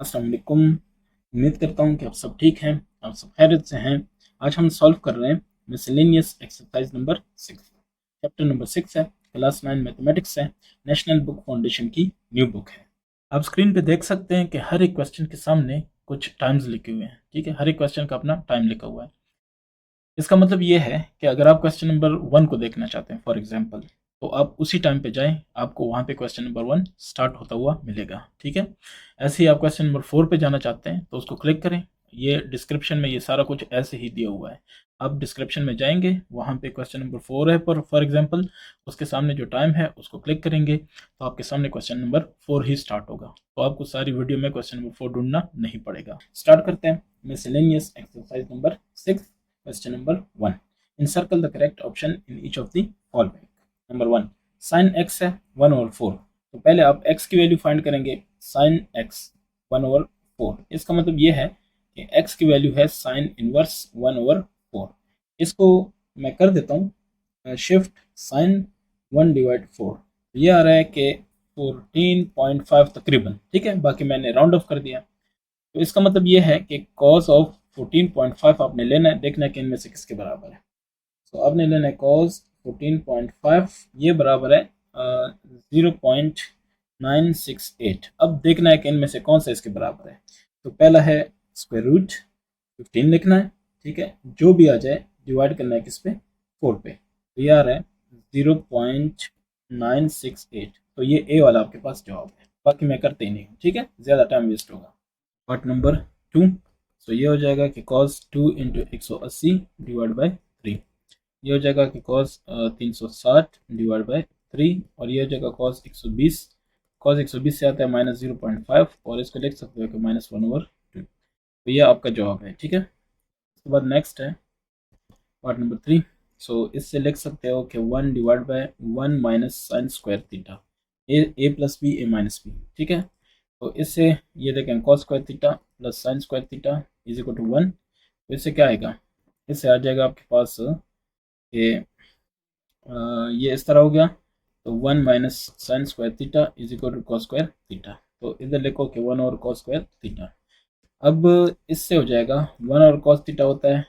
अस्सलाम वालेकुम। उम्मीद करता हूँ कि आप सब ठीक हैं, आप सब खैरियत से हैं। आज हम सॉल्व कर रहे हैं miscellaneous exercise number 6। Chapter number 6 है, क्लास 9 मैथमेटिक्स है, नेशनल बुक फाउंडेशन की न्यू बुक है। आप स्क्रीन पे देख सकते हैं कि हर एक क्वेश्चन के सामने कुछ टाइम्स लिखे हुए हैं। ठीक है, हर एक क्वेश्चन का अपना टाइम लिखा हुआ है। इसका मतलब ये है कि अगर आप क्वेश्चन नंबर 1 को देखना चाहते हैं फॉर एग्जांपल, तो आप उसी टाइम पे जाएं, आपको वहाँ पे क्वेश्चन नंबर 1 स्टार्ट होता हुआ मिलेगा। ठीक है, ऐसे ही आप क्वेश्चन नंबर 4 पे जाना चाहते हैं तो उसको क्लिक करें। ये डिस्क्रिप्शन में ये सारा कुछ ऐसे ही दिया हुआ है। आप डिस्क्रिप्शन में जाएंगे, वहाँ पे क्वेश्चन नंबर 4 है पर फॉर एग्जाम्पल, उसके सामने जो टाइम है उसको क्लिक करेंगे तो आपके सामने क्वेश्चन नंबर 4 ही स्टार्ट होगा। तो आपको सारी वीडियो में क्वेश्चन नंबर 4 ढूंढना नहीं पड़ेगा। स्टार्ट करते हैं miscellaneous exercise number 6। Question number 1. Encircle the correct option in each of the following. Number 1. Sin x है 1/4। तो पहले आप x की वैल्यू फाइंड करेंगे। sin x 1/4, इसका मतलब ये है कि x की वैल्यू है sin इनवर्स 1/4। इसको मैं कर देता हूँ शिफ्ट sin 1/4। ये आ रहा है कि 14.5 तकरीबन। ठीक है, बाकी मैंने राउंड ऑफ कर दिया। तो इसका मतलब ये है कि cos ऑफ 14.5 आपने लेना है, देखना है कि इनमें से किसके बराबर है। तो आपने लेना है cos 14.5, ये बराबर है 0.968। अब देखना है कि इनमें से कौन सा इसके बराबर है। तो पहला है स्क्वायर रूट 15 लिखना है। ठीक है, जो भी आ जाए डिवाइड करना है किस पे, 4 पे। तो ये आ रहा है 0.968। तो ये ए वाला आपके पास जवाब है, बाकी मैं करते ही नहीं हूँ। ठीक है, ज़्यादा टाइम वेस्ट होगा। Part number 2। सो ये हो जाएगा कि cos 2 इंटू 180 डिवाइड बाई 3। ये हो जाएगा कि cos 360 डिवाइड बाई 3। और ये हो जाएगा cos 120। cos 120 से आता है -0.5 और इसको लिख सकते हो कि -1/2। तो ये आपका जवाब है। ठीक है, उसके बाद नेक्स्ट है पार्ट नंबर 3। सो इससे लिख सकते हो कि 1 divide by 1 minus sine square theta, A plus B A minus B. ठीक है, तो इससे ये देखें cos square theta plus sine square theta is equal to 1। तो इससे क्या आएगा, इससे आ जाएगा आपके पास कि ये इस तरह हो गया। तो 1 minus sine square theta is equal to cos square theta. तो इधर लिखो कि 1 और कॉस स्क्वायर थीटा। अब इससे हो जाएगा 1 और कॉस थीटा होता है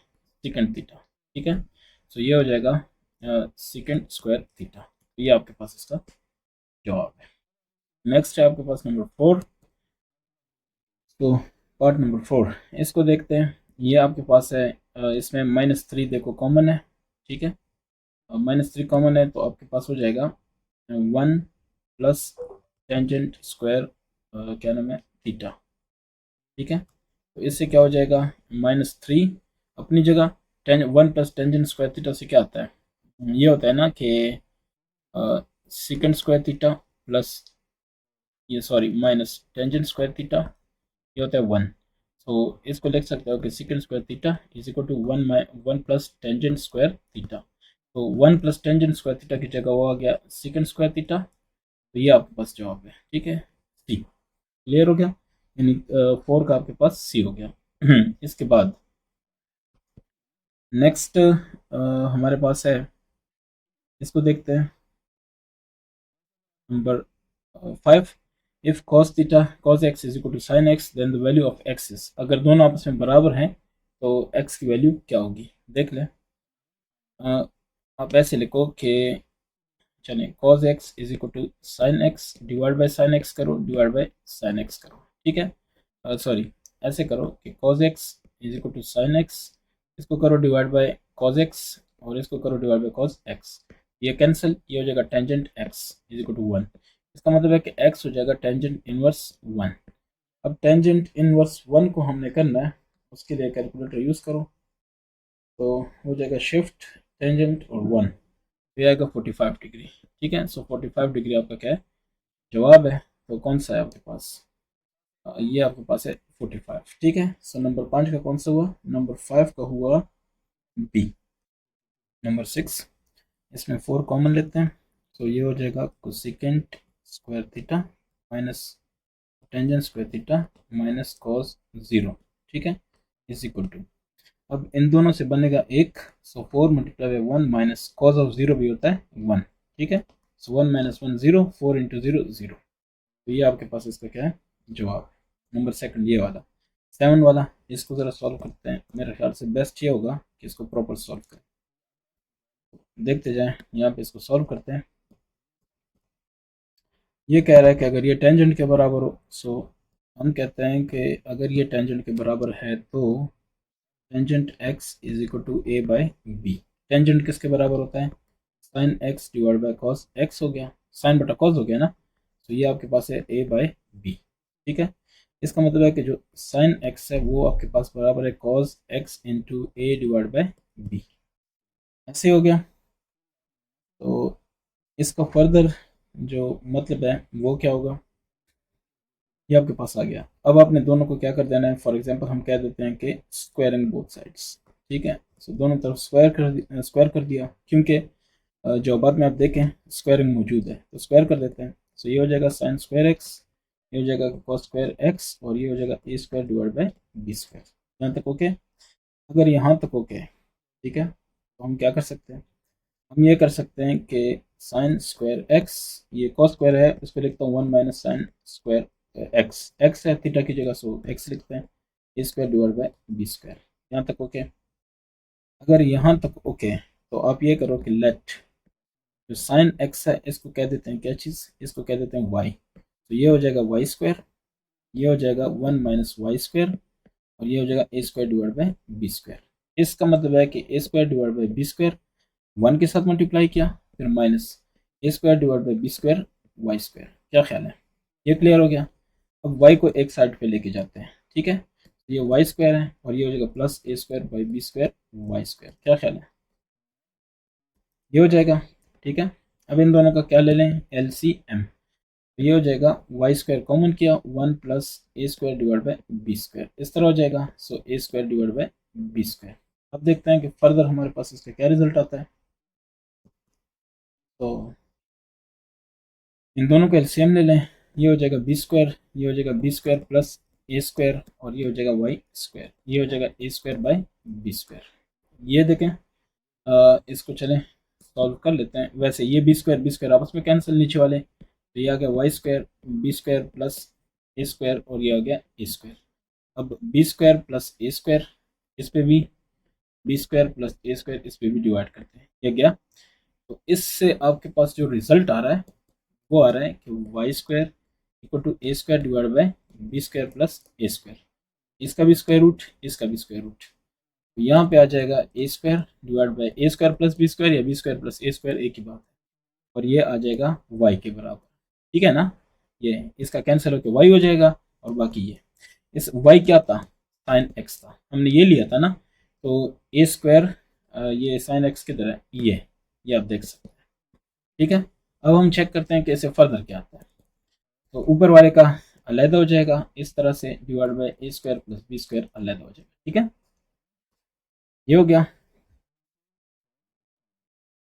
सेकंड थीटा। ठीक है, तो ये हो जाएगा सेकंड स्क्वायर थीटा। तो ये आपके पास इसका जवाब है। नेक्स्ट है आपके पास नंबर 4। तो पार्ट नंबर 4 इसको देखते हैं। ये आपके पास है इसमें -3 देखो कॉमन है। ठीक है, -3 कॉमन है तो आपके पास हो जाएगा 1 प्लस टेंजेंट स्क्वायर क्या नाम है थीटा। ठीक है, तो इससे क्या हो जाएगा -3 अपनी जगह, 1 प्लस टेंजेंट स्क्वायर थीटा से क्या आता है, ये होता है ना कि सेकंड स्क्वायर थीटा प्लस ये sorry minus tangent square theta, ये होता है 1। तो इसको लिख सकते हो कि second square theta is equal to 1 plus tangent square theta. तो 1 प्लस टेंजेंट स्क्वायर थीटा की जगह वो आ गया सेकंड स्क्वायर थीटा। तो ये आपके पास जवाब है। ठीक है, सी क्लियर हो गया, यानी 4 का आपके पास सी हो गया। इसके बाद नेक्स्ट हमारे पास है, इसको देखते हैं number 5। If cos theta cos x is equal to sin x then the value of x is, अगर दोनों आपस में बराबर हैं तो x की वैल्यू क्या होगी, देख लें। आप ऐसे लिखो कि चलिए cos x is equal to sin x divide by sin x करो डिवाइड बाई sin x करो। ठीक है, सॉरी ऐसे करो कि cos x is equal to sin x, इसको करो डिवाइड बाई cos x और इसको करो डिवाइड बाई cos x। ये कैंसिल, ये हो जाएगा tangent x is equal to 1। इसका मतलब है कि x हो जाएगा टेंजेंट इनवर्स 1। अब टेंजेंट इनवर्स 1 को हमने करना है, उसके लिए कैलकुलेटर यूज़ करो। तो हो जाएगा शिफ्ट टेंजेंट और 1, ये आएगा 45 डिग्री। ठीक है, सो 45 डिग्री आपका क्या है, जवाब है। तो कौन सा है आपके पास, ये आपके पास है 45। ठीक है, सो नंबर 5 का कौन सा हुआ, नंबर 5 का हुआ बी। नंबर 6, इसमें 4 कॉमन लेते हैं। तो ये हो जाएगा cosecant square theta minus tangent square theta minus cos 0। ठीक है, इज इक्वल टू, अब इन दोनों से बनेगा 1। सो 4 multiply by 1 minus cos of 0 भी होता है 1। ठीक है, सो 1 माइनस 1 0, 4 इंटू 0 0। तो ये आपके पास इसका क्या है जवाब। नंबर सेकंड ये वाला 7 वाला, इसको ज़रा सॉल्व करते हैं। मेरे ख्याल से बेस्ट ये होगा कि इसको प्रॉपर सॉल्व करें। देखते जाएं, यहाँ पे इसको सॉल्व करते हैं। ये कह रहा है कि अगर ये टेंजेंट के बराबर हो, सो हम कहते हैं कि अगर ये टेंजेंट के बराबर है तो tangent x is equal to A by B. Tangent किसके बराबर होता है? Sine x divide by cos x हो गया, साइन बटा कॉस हो गया ना। तो ये आपके पास है a बाई बी, ठीक है। इसका मतलब है कि जो साइन x है वो आपके पास बराबर है cos x into A divide by B, ऐसे हो गया। तो इसका फर्दर जो मतलब है वो क्या होगा, ये आपके पास आ गया। अब आपने दोनों को क्या कर देना है, फॉर एग्जांपल हम कह देते हैं कि स्क्वायरिंग बोथ साइड्स, ठीक है। सो दोनों तरफ स्क्वायर कर दिया, क्योंकि जो बाद में आप देखें स्क्वायरिंग मौजूद है, तो स्क्वायर कर देते हैं। सो ये हो जाएगा साइन स्क्वायर एक्स, ये हो जाएगा कॉस स्क्वायर एक्स, और ये हो जाएगा A square divide by B square. यहाँ तक ओके? अगर यहाँ तक ओके, ठीक है, तो हम क्या कर सकते हैं, हम ये कर सकते हैं कि साइन स्क्वायर एक्स, ये कॉस स्क्वायर है, इसको लिखता हूँ 1 minus sine square X, X है थीटा की जगह, सो एक्स लिखते हैं, A square divide by B square. यहाँ तक ओके? अगर यहाँ तक ओके तो आप ये करो कि लेट जो साइन एक्स है इसको कह देते हैं क्या चीज़, इसको कह देते हैं वाई। तो ये हो जाएगा वाई स्क्वायर, ये हो जाएगा 1 माइनस वाई स्क्वायर, और ये हो जाएगा A square divide by B square. इसका मतलब है कि A square divide by B square 1 के साथ मल्टीप्लाई किया, फिर minus A square divide by B square Y square. क्या ख्याल है, ये क्लियर हो गया? अब वाई को एक साइड पे लेके जाते हैं, ठीक है। ये वाई स्क्वायर है और ये हो जाएगा plus A square by B square Y square. क्या ख्याल है, ये हो जाएगा, ठीक है। अब इन दोनों का क्या ले लें, एलसीएम। तो ये हो जाएगा वाई स्क्वायर कॉमन किया, 1 plus A square divide by B square, इस तरह हो जाएगा। So A square divide by B square. अब देखते हैं कि फर्दर हमारे पास इसका क्या रिजल्ट आता है। तो इन दोनों का एलसीएम ले लें, ये हो जाएगा बी स्क्वायर, ये हो जाएगा B square plus A square, और ये हो जाएगा वाई स्क्वायर, ये हो जाएगा A square by B square. ये देखें, इसको चलें सॉल्व कर लेते हैं। वैसे ये बी स्क्वायर आपस में कैंसिल नीचे वाले, तो ये आ गया Y square B square plus A square, और ये आ गया ए स्क्वायर। अब B square plus A square, इस पे भी B square plus A square, इस पे भी डिवाइड करते हैं, ये गया। तो इससे आपके पास जो रिजल्ट आ रहा है वो आ रहा है कि Y square equal to A square divide by B square plus A square, इसका भी स्क्वायर रूट, इसका भी स्क्वायर रूट। तो यहाँ पे आ जाएगा A square divide by A square plus B square, या B square plus A square, एक ही बात है। और ये आ जाएगा वाई के बराबर, ठीक है ना। ये इसका कैंसिल होकर वाई हो जाएगा, और बाकी ये इस वाई क्या था, साइन एक्स था, हमने ये लिया था ना। तो ए स्क्वायर ये साइन एक्स की तरह ये आप देख सकते हैं, ठीक है। अब हम चेक करते हैं कि इसे फर्दर क्या आता है। तो ऊपर वाले का अलहदा हो जाएगा इस तरह से, divide by A square plus B square अलहदा हो जाएगा, ठीक है। ये हो गया।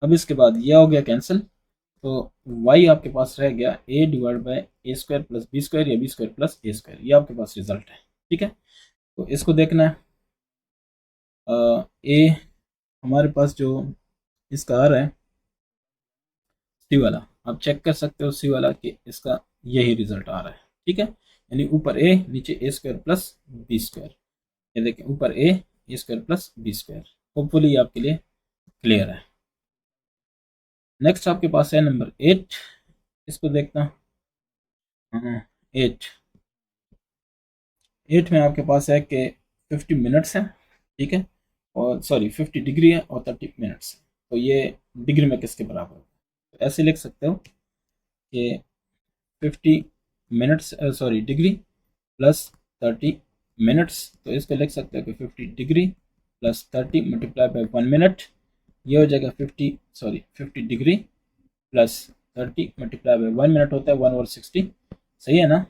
अब इसके बाद ये हो गया कैंसिल, तो y आपके पास रह गया a divide by A square plus B square, या B square plus A square. ये आपके पास रिजल्ट है, ठीक है। तो इसको देखना है, ए हमारे पास जो इसका आ रहा है सी वाला, आप चेक कर सकते हो सी वाला कि इसका यही रिजल्ट आ रहा है, ठीक है। यानी ऊपर ए नीचे A square plus B square, ये देखें ऊपर A square plus B square. Hopefully ये आपके लिए क्लियर है। नेक्स्ट आपके पास है नंबर 8, इसको देखना। हाँ, 8 में आपके पास है कि 50 मिनट्स है, ठीक है, और सॉरी 50 डिग्री है और 30 मिनट्स है। तो ये डिग्री में किसके बराबर है, तो ऐसे लिख सकते हो कि 50 minutes sorry degree plus 30 minutes. तो इसको लिख सकते हो कि 50 degree plus 30 multiply by 1 minute, ये हो जाएगा 50 degree plus 30 multiply by 1 minute होता है 1 और 60, सही है ना,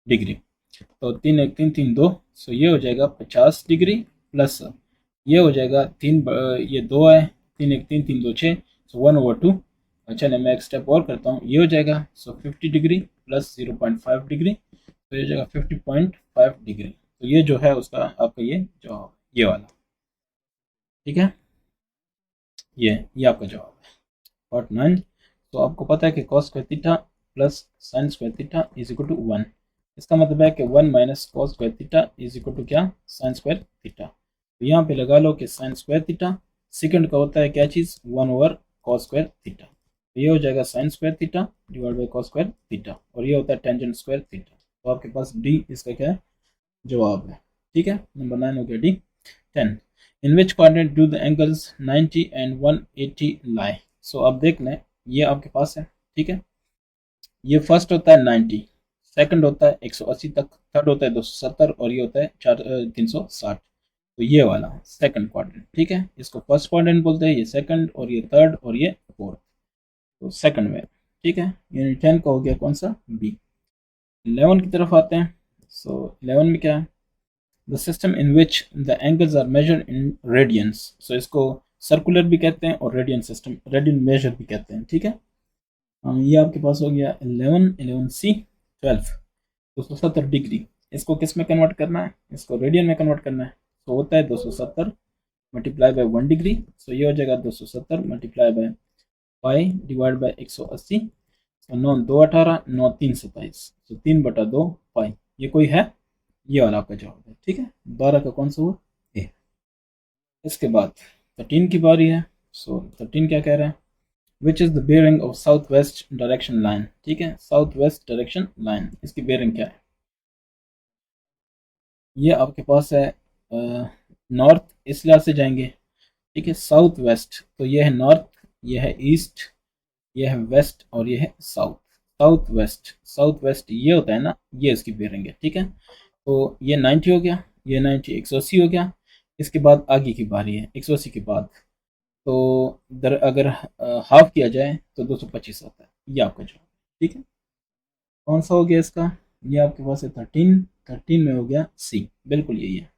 डिग्री। तो 3 1 3 3 2, सो ये हो जाएगा 50 डिग्री प्लस ये हो जाएगा ये 2 है, 3 1 3 3 2 6, सो 1/2। चलिए मैं एक स्टेप और करता हूँ, ये हो जाएगा सो 50 डिग्री प्लस 0.5 डिग्री, तो ये हो जाएगा 50.5 डिग्री। तो ये जो है उसका आपका ये जवाब, ये वाला, ठीक है। ये आपका जवाब है पार्ट 9। तो आपको पता है कि cos square theta plus sine square theta is equal to 1। इसका मतलब है कि 1 minus cos square theta is equal to क्या, साइन स्क्वायर थीटा। तो यहाँ पे लगा लो कि साइन स्क्वायर थीटा सेकंड का होता है क्या चीज़, 1 ओवर कॉस स्क्वायर थीटा। तो ये हो जाएगा sine square theta divide by cos square theta, और ये होता है टेंजेंट स्क्वायर थीटा। तो आपके पास डी इसका क्या है, जवाब है। ठीक है, नंबर 9 हो गया D. 10 in which coordinate do the angles 90 and 180 लाई। सो अब देख लें, ये आपके पास है। ठीक है, ये फर्स्ट होता है 90, सेकंड होता है 180 तक, थर्ड होता है 270, और ये होता है 360। तो ये वाला सेकंड क्वाड्रेंट। ठीक है, इसको फर्स्ट क्वाड्रेंट बोलते हैं, ये सेकंड, और ये थर्ड, और ये फोर्थ। तो सेकंड में। ठीक है, यूनिट 10 का हो गया कौन सा, बी। 11 की तरफ आते हैं। सो 11 में क्या है, the system in which the angles are measured in radians. So इसको सर्कुलर भी कहते हैं और रेडियन सिस्टम, रेडियन मेजर भी कहते हैं। ठीक है, ये आपके पास हो गया 11 सी 12 270 डिग्री। इसको किस में कन्वर्ट करना है, इसको रेडियन में कन्वर्ट करना है। तो होता है 270 मल्टीप्लाई बाय 1 डिग्री। सो ये हो जाएगा 270 multiply by pi divide by 180। तो 9 2 18, 9 3 27, तो 3/2 पाई। ये कोई है, ये वाला आपका जवाब है। ठीक है, 12 का कौन सा हुआ, ए। इसके बाद 13 की बारी है। सो 13 क्या कह रहा है, which is the bearing of south west direction line. ठीक है, साउथ वेस्ट डायरेक्शन लाइन, इसकी बेयरिंग क्या है। ये आपके पास है नॉर्थ, इस लिहाज से जाएंगे। ठीक है, साउथ वेस्ट, तो ये है नॉर्थ, ये है ईस्ट, ये है वेस्ट, और ये है साउथ। साउथ वेस्ट ये होता है ना, ये इसकी बेयरिंग है। ठीक है, तो ये 90 हो गया, ये 90 180 हो गया। इसके बाद आगे की बारी है 180 के बाद। तो अगर हाफ किया जाए तो 225 आता है, ये आपका जवाब। ठीक है, कौन सा हो गया इसका, ये आपके पास है 13। 13 में हो गया सी, बिल्कुल यही है।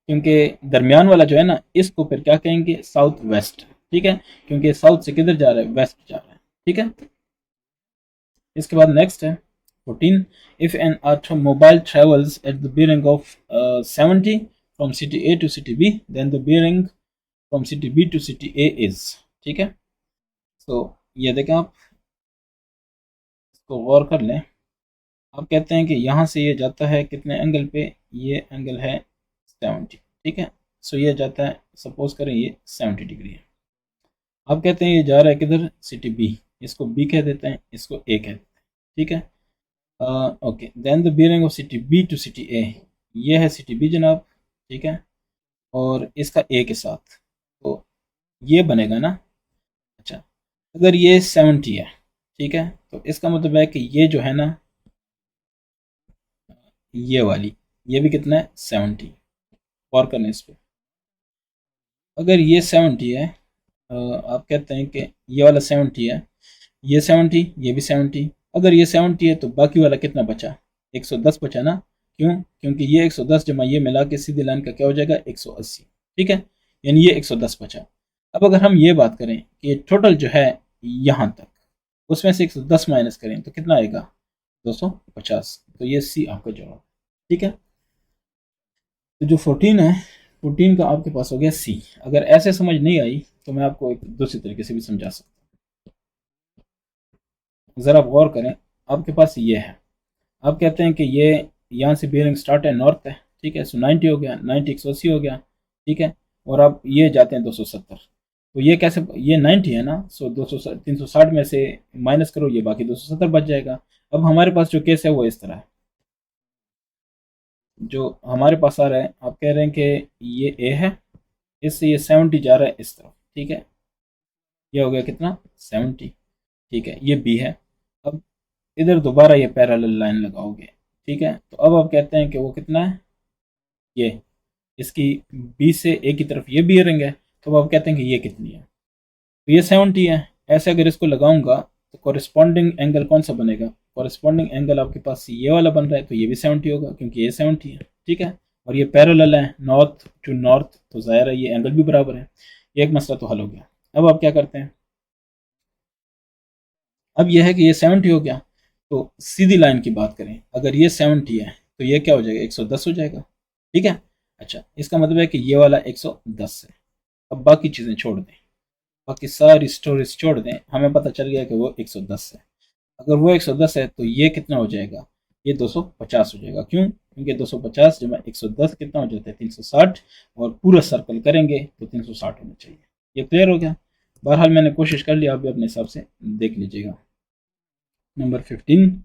क्योंकि दरमियान वाला जो है ना, इसको फिर क्या कहेंगे, साउथ वेस्ट। ठीक है, क्योंकि साउथ से किधर जा रहा है, वेस्ट जा रहा है। ठीक है, इसके बाद नेक्स्ट है 14। If an automobile travels at the bearing of 70 from city A to city B, then the bearing from city B to city A is. ठीक है, तो ये देखें आप, इसको गौर कर लें। आप कहते हैं कि यहाँ से ये जाता है कितने एंगल पे, ये एंगल है 70। ठीक है, सो ये जाता है, सपोज करें ये 70 डिग्री है। आप कहते हैं ये जा रहा है किधर, सिटी बी, इसको बी कह देते हैं, इसको ए कह देते हैं। ठीक है, okay, then the bearing of city B to city A, ये है सिटी बी जनाब। ठीक है, और इसका ए के साथ, तो ये बनेगा ना। अच्छा, अगर ये 70 है, ठीक है, तो इसका मतलब है कि ये जो है ना, ये वाली, ये भी कितना है 70। गौर करने इस पे, अगर ये 70 है, आप कहते हैं कि ये वाला 70 है, ये 70, ये भी 70। अगर ये 70 है तो बाकी वाला कितना बचा, 110 बचा ना। क्यों, क्योंकि ये 110 जमा ये मिला के सीधी लाइन का क्या हो जाएगा, 180। ठीक है, यानी ये 110 बचा। अब अगर हम ये बात करें कि टोटल जो है यहाँ तक, उसमें से 110 माइनस करें तो कितना आएगा, 250। तो ये सी आपका जवाब। ठीक है, तो जो 14 है, 14 का आपके पास हो गया सी। अगर ऐसे समझ नहीं आई तो मैं आपको एक दूसरी तरीके से भी समझा सकता हूँ। ज़रा आप गौर करें, आपके पास ये है, आप कहते हैं कि ये यहाँ से बियरिंग स्टार्ट है, नॉर्थ है। ठीक है, सो 90 हो गया, 90 180 हो गया। ठीक है, और आप ये जाते हैं 270। तो ये कैसे, ये 90 है ना, सो 200 360 में से माइनस करो, ये बाकी 270 बच जाएगा। अब हमारे पास जो केस है वो इस तरह है, जो हमारे पास आ रहा है, आप कह रहे हैं कि ये ए है, इससे ये 70 जा रहा है इस तरफ। ठीक है, ये हो गया कितना, 70। ठीक है, ये बी है। अब इधर दोबारा ये पैरेलल लाइन लगाओगे। ठीक है, तो अब आप कहते हैं कि वो कितना है, ये इसकी बी से ए की तरफ ये बियरिंग है, तो अब आप कहते हैं कि ये कितनी है, तो ये 70 है। ऐसे अगर इसको लगाऊंगा तो कॉरेस्पॉन्डिंग एंगल कौन सा बनेगा, कॉरेस्पॉन्डिंग एंगल आपके पास ये वाला बन रहा है, तो ये भी 70 होगा क्योंकि ये 70 है। ठीक है, और ये पैरेलल है नॉर्थ टू नॉर्थ, तो ज़ाहिर है ये एंगल भी बराबर है। एक मसला तो हल हो गया। अब आप क्या करते हैं, अब यह है कि ये 70 हो गया, तो सीधी लाइन की बात करें, अगर ये 70 है तो ये क्या हो जाएगा, 110 हो जाएगा। ठीक है, अच्छा, इसका मतलब है कि ये वाला 110 है। अब बाकी चीज़ें छोड़ दें, बाकी सारी स्टोरीज छोड़ दें, हमें पता चल गया कि वो 110 है। अगर वो 110 है तो ये कितना हो जाएगा, ये 250 हो जाएगा। क्यों? क्योंकि 250 जमा 110 कितना हो जाता है 360, और पूरा सर्कल करेंगे तो 360 होना चाहिए। ये क्लियर हो गया। बहरहाल मैंने कोशिश कर लिया, आप भी अपने हिसाब से देख लीजिएगा। Number 15,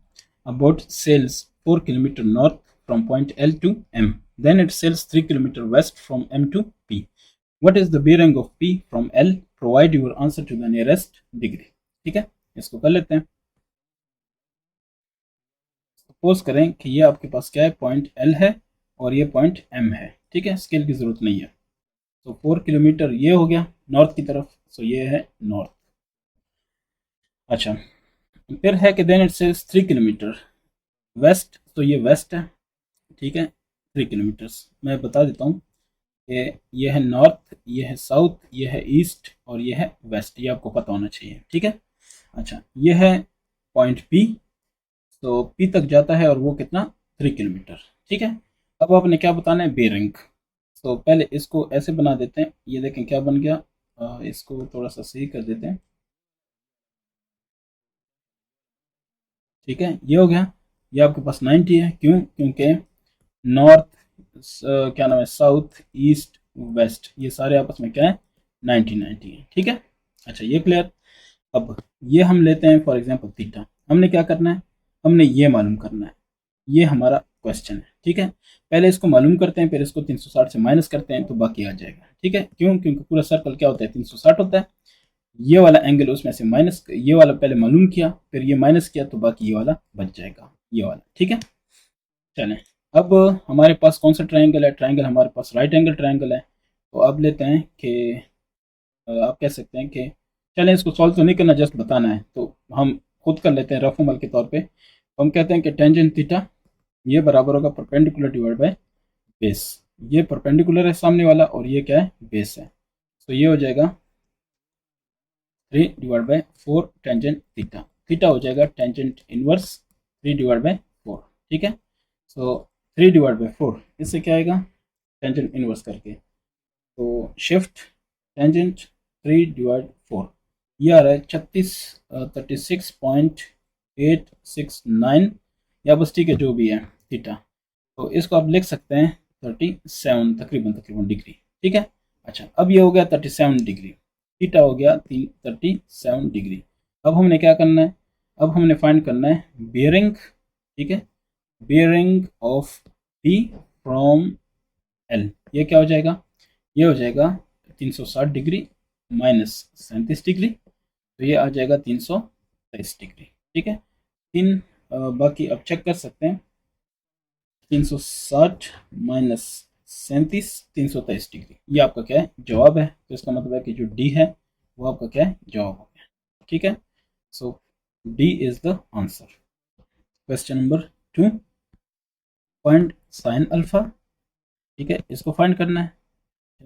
about sails 4 kilometre north from point L to M, then it sails 3 kilometre west from M to P, what is the bearing of P from L, provide your answer to the nearest degree. ठीक है, इसको कर लेते हैं। Suppose करें कि ये आपके पास क्या है, पॉइंट एल है और ये पॉइंट एम है। ठीक है, स्केल की जरूरत नहीं है। तो 4 किलोमीटर ये हो गया नॉर्थ की तरफ, सो ये है नॉर्थ। अच्छा, फिर है कि then it says 3 kilometre west, तो ये वेस्ट है। ठीक है, 3 किलोमीटर्स मैं बता देता हूँ कि ये है नॉर्थ, ये है साउथ, ये है ईस्ट और ये है वेस्ट, ये आपको पता होना चाहिए। ठीक है। अच्छा, ये है पॉइंट पी, तो पी तक जाता है और वो कितना 3 किलोमीटर। ठीक है, अब आपने क्या बताना है, बेयरिंग। तो पहले इसको ऐसे बना देते हैं, ये देखें क्या बन गया। इसको थोड़ा सा सही कर देते हैं। ठीक है, ये हो गया। ये आपके पास 90 है। क्यों? क्योंकि नॉर्थ, क्या नाम है, साउथ, ईस्ट, वेस्ट, ये सारे आपस में क्या है, 90 90 है। ठीक है। अच्छा, ये क्लियर। अब ये हम लेते हैं फॉर एग्जांपल थीटा। हमने क्या करना है, हमने ये मालूम करना है, ये हमारा क्वेश्चन है। ठीक है, पहले इसको मालूम करते हैं, फिर इसको 360 से माइनस करते हैं तो बाकी आ जाएगा। ठीक है, क्यों? क्योंकि पूरा सर्कल क्या होता है, 360 होता है। ये वाला एंगल उसमें से माइनस, ये वाला पहले मालूम किया, फिर ये माइनस किया, तो बाकी ये वाला बच जाएगा, ये वाला। ठीक है, चलें। अब हमारे पास कौन सा ट्रायंगल है, ट्रायंगल हमारे पास राइट एंगल ट्रायंगल है। तो अब लेते हैं कि आप कह सकते हैं कि चलें, इसको सॉल्व तो नहीं करना, जस्ट बताना है, तो हम खुद कर लेते हैं रफ अमल के तौर पे। तो हम कहते हैं कि टेंजेंट थीटा ये बराबर होगा परपेंडिकुलर डिवाइड बाय बेस। ये परपेंडिकुलर है सामने वाला और ये क्या है, बेस है। तो ये हो जाएगा 3 divide bye 4 tangent theta. Theta हो जाएगा टेंजेंट इनवर्स 3 डिवाइड बाय 4। ठीक है, सो 3 डिवाइड बाय 4 इससे क्या आएगा, टेंजेंट इनवर्स करके, तो शिफ्ट टेंजेंट 3 डिवाइड 4, ये आ रहा है 36.869, या बस ठीक है जो भी है थीटा। तो इसको आप लिख सकते हैं 37 तकरीबन तकरीबन डिग्री। ठीक है। अच्छा, अब ये हो गया 37 डिग्री, थीटा हो गया 37 डिग्री। अब हमने क्या करना है, अब हमने फाइंड करना है बेयरिंग। ठीक है, bearing of P from L. ये क्या हो जाएगा, ये हो जाएगा 360 डिग्री माइनस 37 डिग्री, तो ये आ जाएगा 323 डिग्री। ठीक है, बाकी अब चेक कर सकते हैं, 360 माइनस 37 323 डिग्री, ये आपका क्या है, जवाब है। तो इसका मतलब है कि जो डी है वो आपका क्या है, जवाब हो गया। ठीक है, so D is the answer. Question number 2, find sine alpha. ठीक है, इसको फाइंड करना है।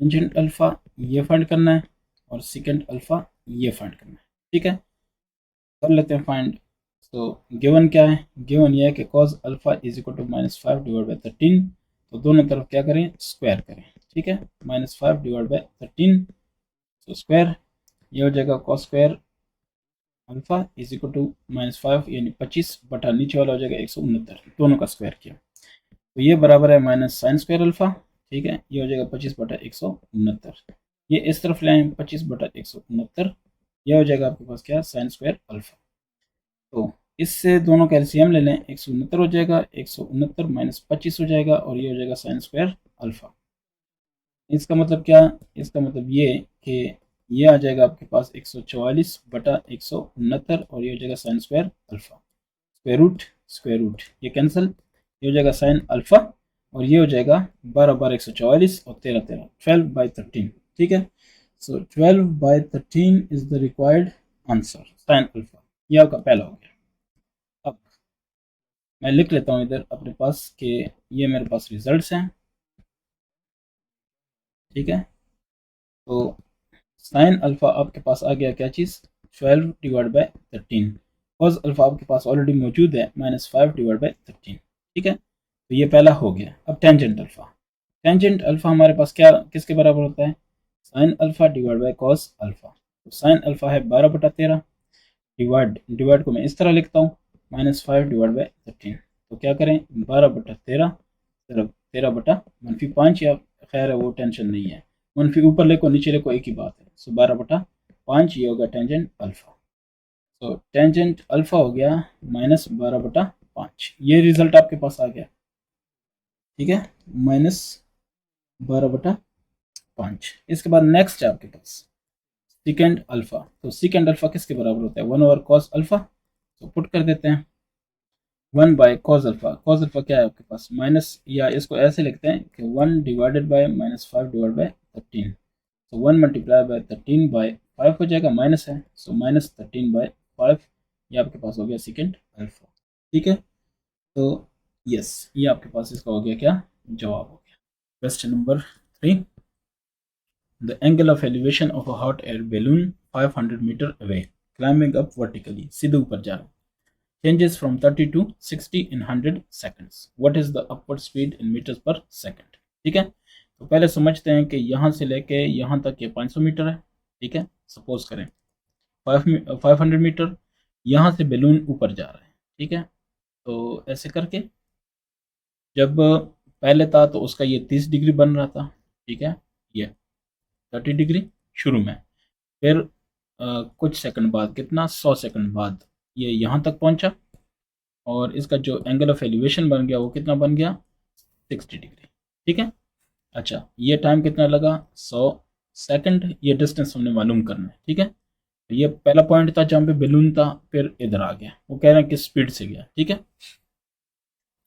टेंजेंट अल्फा ये फाइंड करना है, और सेकेंड अल्फा ये फाइंड करना है। ठीक है, कर लेते हैं फाइंड। तो गिवन क्या है, गिवन ये है कि cos alpha is equal to -5 divide by 13, तो दोनों तरफ क्या करें, स्क्वायर करें। ठीक है, -5 डिवाइड बाई 13, तो स्क्वायर, ये हो जाएगा cos square alpha is equal to -5 यानी 25 बटा नीचे वाला हो जाएगा 169, दोनों का स्क्वायर किया, तो ये बराबर है माइनस साइन स्क्वायर अल्फा। ठीक है, ये हो जाएगा 25 बटा 169, ये इस तरफ ले आए 25 बटा 169, यह हो जाएगा आपके पास क्या, साइन स्क्वायर अल्फा। तो इससे दोनों का एलसीएम ले लें, 169 हो जाएगा, 169 माइनस 25 हो जाएगा, और ये हो जाएगा साइन स्क्वायर अल्फा। इसका मतलब क्या, इसका मतलब ये कि ये आ जाएगा आपके पास 144 बटा 169, और ये हो जाएगा sine square alpha. Square root ये कैंसिल, ये हो जाएगा साइन अल्फा, और ये हो जाएगा 12 12 144 और 13 13 12/13। ठीक है, सो 12/13 is the required answer, sine alpha. ये आपका पहला हो गया। अब मैं लिख लेता हूँ इधर अपने पास कि ये मेरे पास रिजल्ट्स हैं। ठीक है, तो साइन अल्फा आपके पास आ गया क्या चीज़, 12 डिवाइड बाई 13। कॉस अल्फा आपके पास ऑलरेडी मौजूद है, -5 डिवाइड बाई 13। ठीक है, तो ये पहला हो गया। अब टेंजेंट अल्फा, टेंजेंट अल्फा हमारे पास क्या किसके बराबर होता है, sine alpha divide by cos alpha. तो साइन अल्फा है 12/13, डिवाइड को मैं इस तरह लिखता हूँ, -5 डिवाइड बाई 13। तो क्या करें, 12/13 सिर्फ 13/-5, या खैर है वो टेंशन नहीं है, मनफी ऊपर लेको नीचे लेको एक ही बात है। सो 12/5 ये होगा टेंजेंट अल्फा। तो टेंजेंट अल्फा हो गया -12/5, ये रिजल्ट आपके पास आ गया, ठीक है, -12/5। इसके बाद नेक्स्ट है आपके पास सिकेंड अल्फा। तो सिकेंड अल्फा किसके बराबर होता है, 1/cos अल्फा। तो पुट कर देते हैं 1/cos अल्फा। कॉस अल्फा क्या है आपके पास माइनस, या इसको ऐसे लिखते हैं कि 1/-5/13। तो 1 × 13/5 हो जाएगा, माइनस है, सो -13/5, ये आपके पास हो गया सेकेंड अल्फा। ठीक है, तो यस, ये आपके पास इसका हो गया क्या, जवाब हो गया। Question number 3, the angle of elevation of a hot air balloon 500 metre away climbing up vertically, सीधे ऊपर जा रहा, changes from 30 to 60 in 100 seconds. What is the upward speed in meters per second? ठीक है, तो पहले समझते हैं कि यहाँ से लेके यहाँ तक ये 500 मीटर है। ठीक है, सपोज करें 500 मीटर, यहाँ से बैलून ऊपर जा रहा है। ठीक है, तो ऐसे करके जब पहले था तो उसका ये 30 डिग्री बन रहा था। ठीक है, ये 30 डिग्री शुरू में, फिर कुछ सेकंड बाद, कितना 100 सेकंड बाद ये यहाँ तक पहुँचा, और इसका जो एंगल ऑफ एलिवेशन बन गया वो कितना बन गया, 60 डिग्री। ठीक है, अच्छा ये टाइम कितना लगा, 100 सेकंड। ये डिस्टेंस हमने मालूम करना है। ठीक है, तो ये पहला पॉइंट था जहाँ पे बैलून था, फिर इधर आ गया, वो कह रहे हैं कि स्पीड से गया। ठीक है,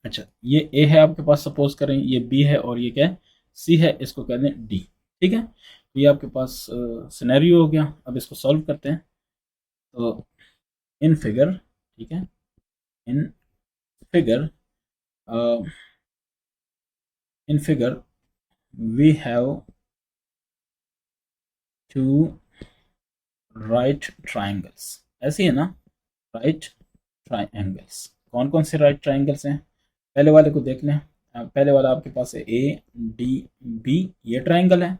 अच्छा ये ए है आपके पास, सपोज करें ये बी है, और ये क्या है, सी है, इसको कहते हैं डी। ठीक है, तो ये आपके पास सिनेरियो हो गया। अब इसको सॉल्व करते हैं। तो इन फिगर, ठीक है, in figure in figure we have two right triangles, ऐसी है ना, right triangles। कौन कौन से right triangles हैं, पहले वाले को देख लें। पहले वाला आपके पास है ए डी बी, ये ट्राइंगल है,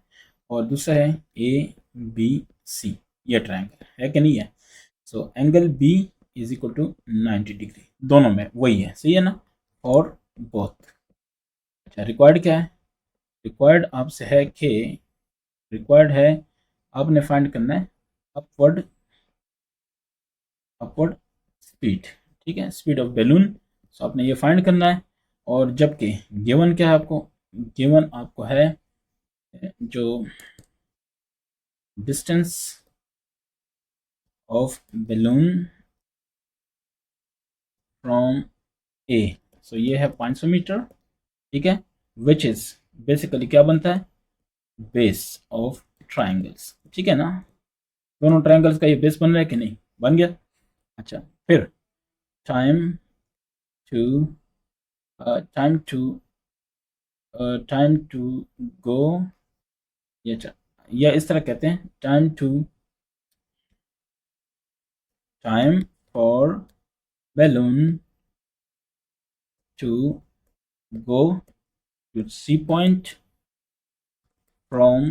और दूसरा है ए बी सी, ये ट्राइंगल है कि नहीं है। So angle B is equal to 90 degree, दोनों में वही है, सही है ना, और बोथ। अच्छा रिक्वायर्ड क्या है, रिक्वायर्ड आपसे है कि रिक्वायर्ड है आपने फाइंड करना है अपवर्ड स्पीड। ठीक है, स्पीड ऑफ बैलून, सो आपने ये फाइंड करना है। और जबकि गिवन क्या है आपको, गिवन आपको है जो डिस्टेंस ऑफ बैलून फ्रॉम ए, सो ये है 500 मीटर। ठीक है, विच इज बेसिकली क्या बनता है, बेस ऑफ ट्राइंगल्स। ठीक है ना, दोनों ट्राइंगल्स का ये बेस बन रहा है कि नहीं, बन गया। अच्छा फिर time to time to time to go, या इस तरह कहते हैं, time for balloon to go to C point from,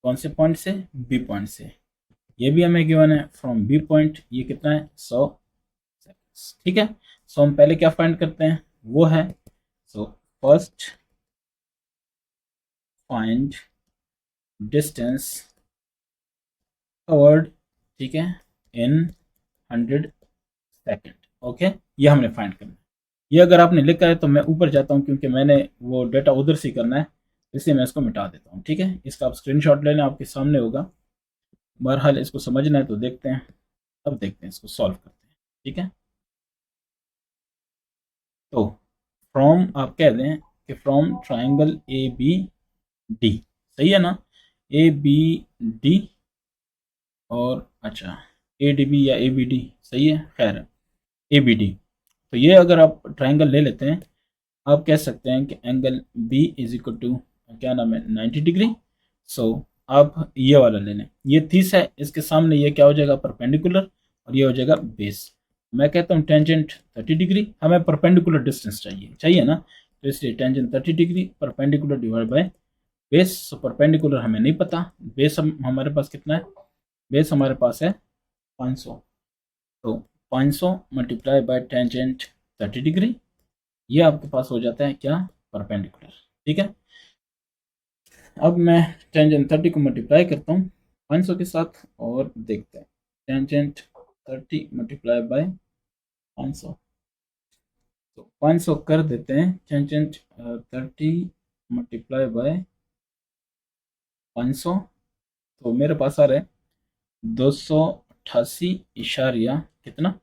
कौन से पॉइंट से, बी पॉइंट से। ये भी हमें गिवन है फ्रॉम बी पॉइंट, ये कितना है 100 सेकंड्स। ठीक है, सो हम पहले क्या फाइंड करते हैं, वो है, so first find distance covered, ठीक है, इन 100 सेकंड। ओके, ये हमने फाइंड करना है। ये अगर आपने लिखा है तो मैं ऊपर जाता हूँ, क्योंकि मैंने वो डेटा उधर से करना है, इसलिए मैं इसको मिटा देता हूँ। ठीक है, इसका आप स्क्रीनशॉट लेना, आपके सामने होगा। बहरहाल इसको समझना है तो देखते हैं, अब देखते हैं इसको सॉल्व करते हैं। ठीक है, तो फ्रॉम आप कह दें कि from triangle A B D, सही है ना, ए बी डी, और अच्छा ए डी बी या ए बी डी, सही है, खैर ए बी डी। तो ये अगर आप ट्राइंगल ले लेते हैं, आप कह सकते हैं कि angle B is equal to क्या नाम है, 90 डिग्री। सो आप ये वाला ले लें, ये 30 है, इसके सामने ये क्या हो जाएगा, परपेंडिकुलर, और ये हो जाएगा बेस। मैं कहता हूँ टेंजेंट 30 डिग्री, हमें परपेंडिकुलर डिस्टेंस चाहिए ना, तो इसलिए tangent 30 degree, perpendicular divide by base. So perpendicular हमें नहीं पता, बेस हमारे पास कितना है, बेस हमारे पास है 500। तो 500 मल्टीप्लाई बाय टेंजेंट 30 डिग्री, ये आपके पास हो जाता है क्या, परपेंडिकुलर। ठीक है, अब मैं टेंजेंट 30 को मल्टीप्लाई करता हूँ 500 के साथ और देखते हैं। टेंजेंट 30 मल्टीप्लाई बाय 500, तो 500 कर देते हैं। टेंजेंट 30 मल्टीप्लाई बाय 500, तो मेरे पास आ रहा है 288 कितना,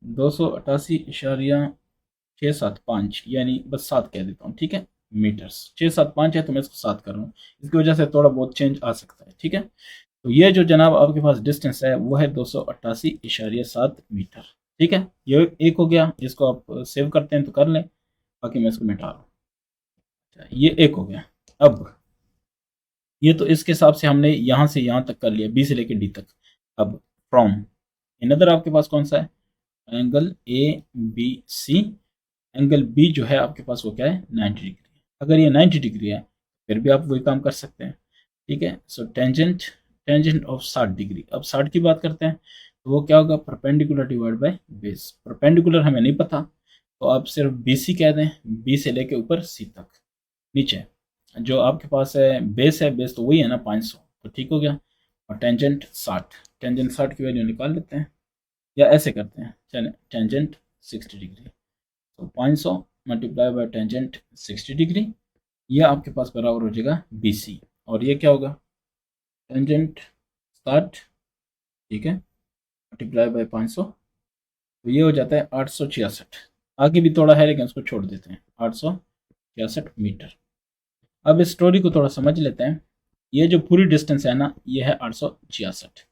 288,675, यानी बस 7 कह देता हूँ। ठीक है, मीटर्स 675 है तो मैं इसको 7 कर रहा हूँ, इसकी वजह से थोड़ा बहुत चेंज आ सकता है। ठीक है, तो ये जो जनाब आपके पास डिस्टेंस है वो है 288,7 मीटर। ठीक है, ये एक हो गया, इसको आप सेव करते हैं तो कर लें, बाकी मैं इसको मिटा रहा हूँ। ये एक हो गया। अब ये तो इसके हिसाब से हमने यहाँ से यहाँ तक कर लिया, बी से लेकर डी तक। अब फ्रॉम इनदर आपके पास कौन सा है, angle A B C. Angle B जो है आपके पास वो क्या है, 90 डिग्री। अगर ये 90 डिग्री है फिर भी आप वही काम कर सकते हैं। ठीक है, so tangent, tangent of 60 degree. अब 60 की बात करते हैं तो वो क्या होगा, perpendicular divide by base. Perpendicular हमें नहीं पता तो आप सिर्फ बी सी कह दें, बी से लेके ऊपर सी तक। नीचे जो आपके पास है बेस है, बेस तो वही है ना 500, तो ठीक हो गया। और टेंजेंट 60, टेंजेंट 60 की वैल्यू निकाल लेते हैं, या ऐसे करते हैं, चलें टेंजेंट 60 डिग्री, तो 500 मल्टीप्लाई बाय टेंजेंट 60 डिग्री, ये आपके पास बराबर हो जाएगा बी सी। और ये क्या होगा, टेंजेंट 60, ठीक है, मल्टीप्लाई बाय 500, तो ये हो जाता है 866। आगे भी थोड़ा है लेकिन उसको छोड़ देते हैं, 866 मीटर। अब इस स्टोरी को थोड़ा समझ लेते हैं। ये जो पूरी डिस्टेंस है ना, ये है 866,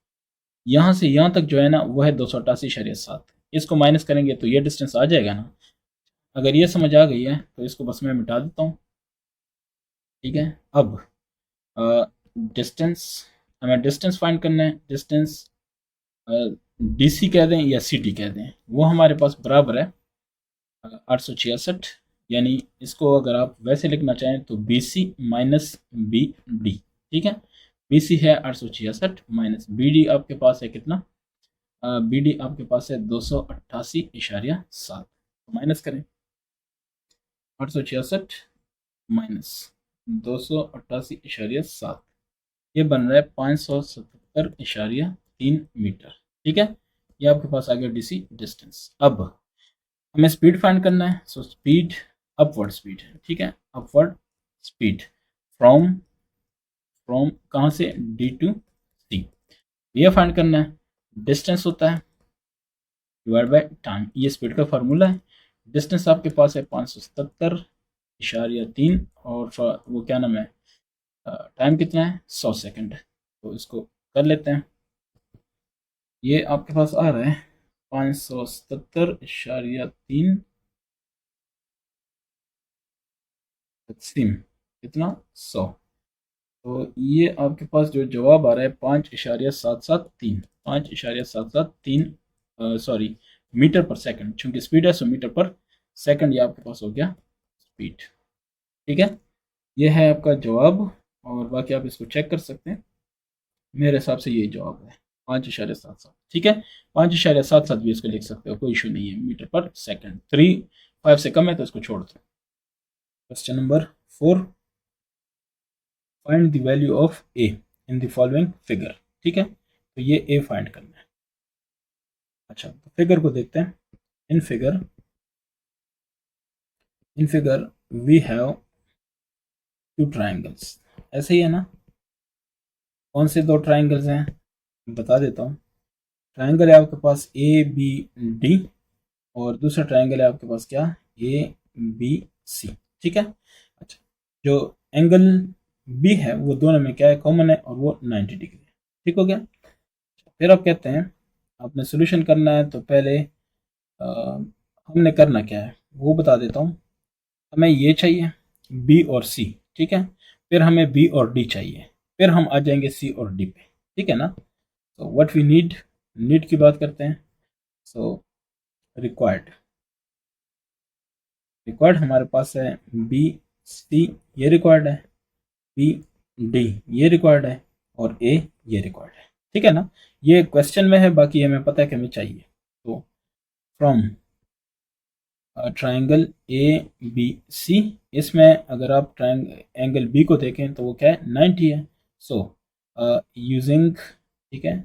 यहाँ से यहाँ तक जो है ना वो है 288.7। इसको माइनस करेंगे तो ये डिस्टेंस आ जाएगा ना। अगर ये समझ आ गई है तो इसको बस मैं मिटा देता हूँ। ठीक है, अब डिस्टेंस, हमें डिस्टेंस फाइंड करना है। डिस्टेंस डी सी कह दें या सी डी कह दें, वो हमारे पास बराबर है 866, यानी इसको अगर आप वैसे लिखना चाहें तो B C minus B D. ठीक है, बी सी है 866 माइनस बी डी आपके पास है कितना, बी डी आपके पास है 288.7। तो माइनस करें 866 माइनस 288.7, ये बन रहा है 577.3 मीटर। ठीक है, ये आपके पास आ गया डीसी डिस्टेंस। अब हमें स्पीड फाइंड करना है, सो स्पीड, अपवर्ड स्पीड। ठीक है, अपवर्ड स्पीड फ्रॉम, फ्रॉम कहाँ से, डी टू सी, ये फाइंड करना है। डिस्टेंस होता है डिवाइड बाय टाइम, ये स्पीड का फार्मूला है। डिस्टेंस आपके पास है 577.3, और वो क्या नाम है, टाइम कितना है 100 सेकंड। तो इसको कर लेते हैं, ये आपके पास आ रहा है 577.3 तकसीम कितना 100। तो ये आपके पास जो जवाब आ रहा है 5.773, 5.773, सॉरी मीटर पर सेकंड, चूंकि स्पीड है सो मीटर पर सेकंड, ये आपके पास हो गया स्पीड। ठीक है, ये है आपका जवाब, और बाकी आप इसको चेक कर सकते हैं। मेरे हिसाब से यही जवाब है 5.77। ठीक है, 5.77 भी इसको लिख सकते हो, कोई इशू नहीं है। मीटर पर सेकंड 5 से कम है तो इसको छोड़ दो। Question number 4, find the value of A in the following figure. ठीक है, तो ये ए फाइंड करना है। अच्छा, तो फिगर को देखते हैं। In figure, in figure we have two triangles, ऐसे ही है ना। कौन से दो ट्राइंगल्स हैं बता देता हूँ। ट्राइंगल है आपके पास ए बी डी, और दूसरा ट्राइंगल है आपके पास क्या, ए बी सी। ठीक है, अच्छा, जो एंगल बी है वो दोनों में क्या है, कॉमन है, और वो 90 डिग्री है। ठीक हो गया। फिर आप कहते हैं आपने सोल्यूशन करना है, तो पहले हमने करना क्या है वो बता देता हूँ। हमें ये चाहिए बी और सी, ठीक है, फिर हमें बी और डी चाहिए, फिर हम आ जाएंगे सी और डी पे। ठीक है ना, तो व्हाट वी नीड, नीड की बात करते हैं। सो रिक्वायर्ड, रिक्वायर्ड हमारे पास है बी सी, ये रिक्वायर्ड है, बी डी ये रिक्वायर्ड है, और ए ये रिक्वायर्ड है। ठीक है ना, ये क्वेश्चन में है, बाकी हमें पता है कि हमें चाहिए। तो from triangle A B C, इसमें अगर आप एंगल बी को देखें तो वो क्या है 90 है। सो यूजिंग, ठीक है,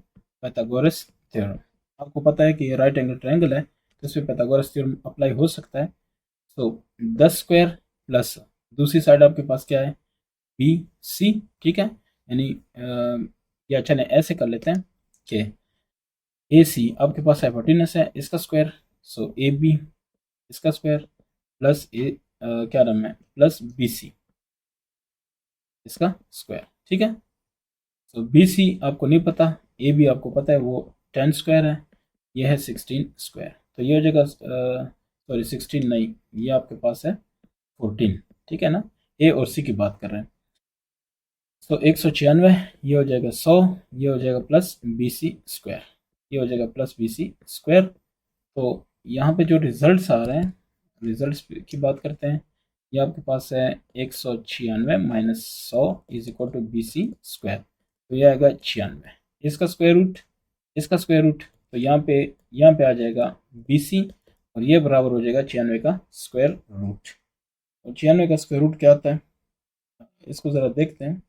पाइथागोरस थ्योरम, आपको पता है कि ये राइट एंगल ट्राइंगल है तो इसमें पाइथागोरस थ्योरम अप्लाई हो सकता है। सो 10 स्क्वायर प्लस दूसरी साइड आपके पास क्या है बी सी, ठीक है, यानी या चलें ऐसे कर लेते हैं कि ए सी आपके पास हाइपोटेनस है इसका स्क्वायर, सो ए बी इसका स्क्वायर प्लस क्या नाम है प्लस बी सी इसका स्क्वायर, ठीक है। सो बी सी आपको नहीं पता, ए बी आपको पता है वो 10 स्क्वायर है, ये है 16 स्क्वायर, तो ये हो जाएगा सॉरी 16 नहीं, ये आपके पास है 14, ठीक है ना, ए और सी की बात कर रहे हैं। तो 196 ये हो जाएगा 100, ये हो जाएगा प्लस बी सी स्क्वायर, ये हो जाएगा प्लस बी सी स्क्वायर। तो यहाँ पे जो रिजल्ट्स आ रहे हैं, रिजल्ट्स की बात करते हैं, ये आपके पास है 196 minus 100 is equal to B C square, तो ये आएगा 96, इसका स्क्वायर रूट, इसका स्क्वायर रूट, तो यहाँ पे आ जाएगा बी सी और ये बराबर हो जाएगा 96 का स्क्वायर रूट। और 96 का स्क्वायर रूट क्या आता है, इसको ज़रा देखते हैं।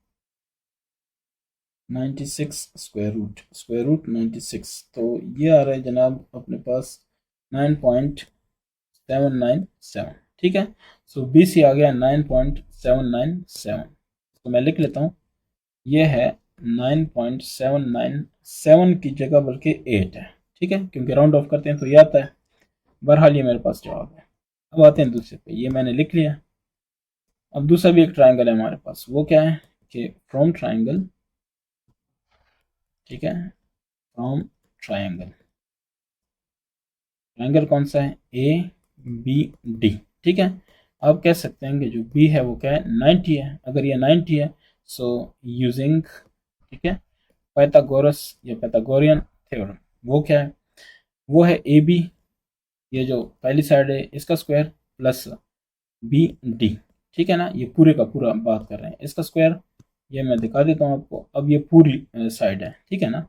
96 स्क्वायर रूट 96, तो ये आ रहा है जनाब अपने पास 9.797, ठीक है। सो बी सी आ गया 9.797, तो मैं लिख लेता हूँ, ये है 9.797 की जगह बल्कि 8 है, ठीक है, क्योंकि राउंड ऑफ करते हैं तो ये आता है। बहरहाल ये मेरे पास जवाब है। अब आते हैं दूसरे पे, ये मैंने लिख लिया। अब दूसरा भी एक ट्राइंगल है हमारे पास, वो क्या है कि फ्रॉम ट्राइंगल, ठीक है, फ्रॉम ट्राइंगल, ट्राइंगल कौन सा है ए बी डी, ठीक है। आप कह सकते हैं कि जो बी है वो क्या है 90 है, अगर ये 90 है सो यूजिंग, ठीक है, पाइथागोरस या पाइथागोरियन थ्योरम, वो क्या है, वो है ए बी, ये जो पहली साइड है इसका स्क्वायर प्लस बी डी, ठीक है ना, ये पूरे का पूरा बात कर रहे हैं, इसका स्क्वायर ये मैं दिखा देता हूँ आपको। अब ये पूरी साइड है, ठीक है ना,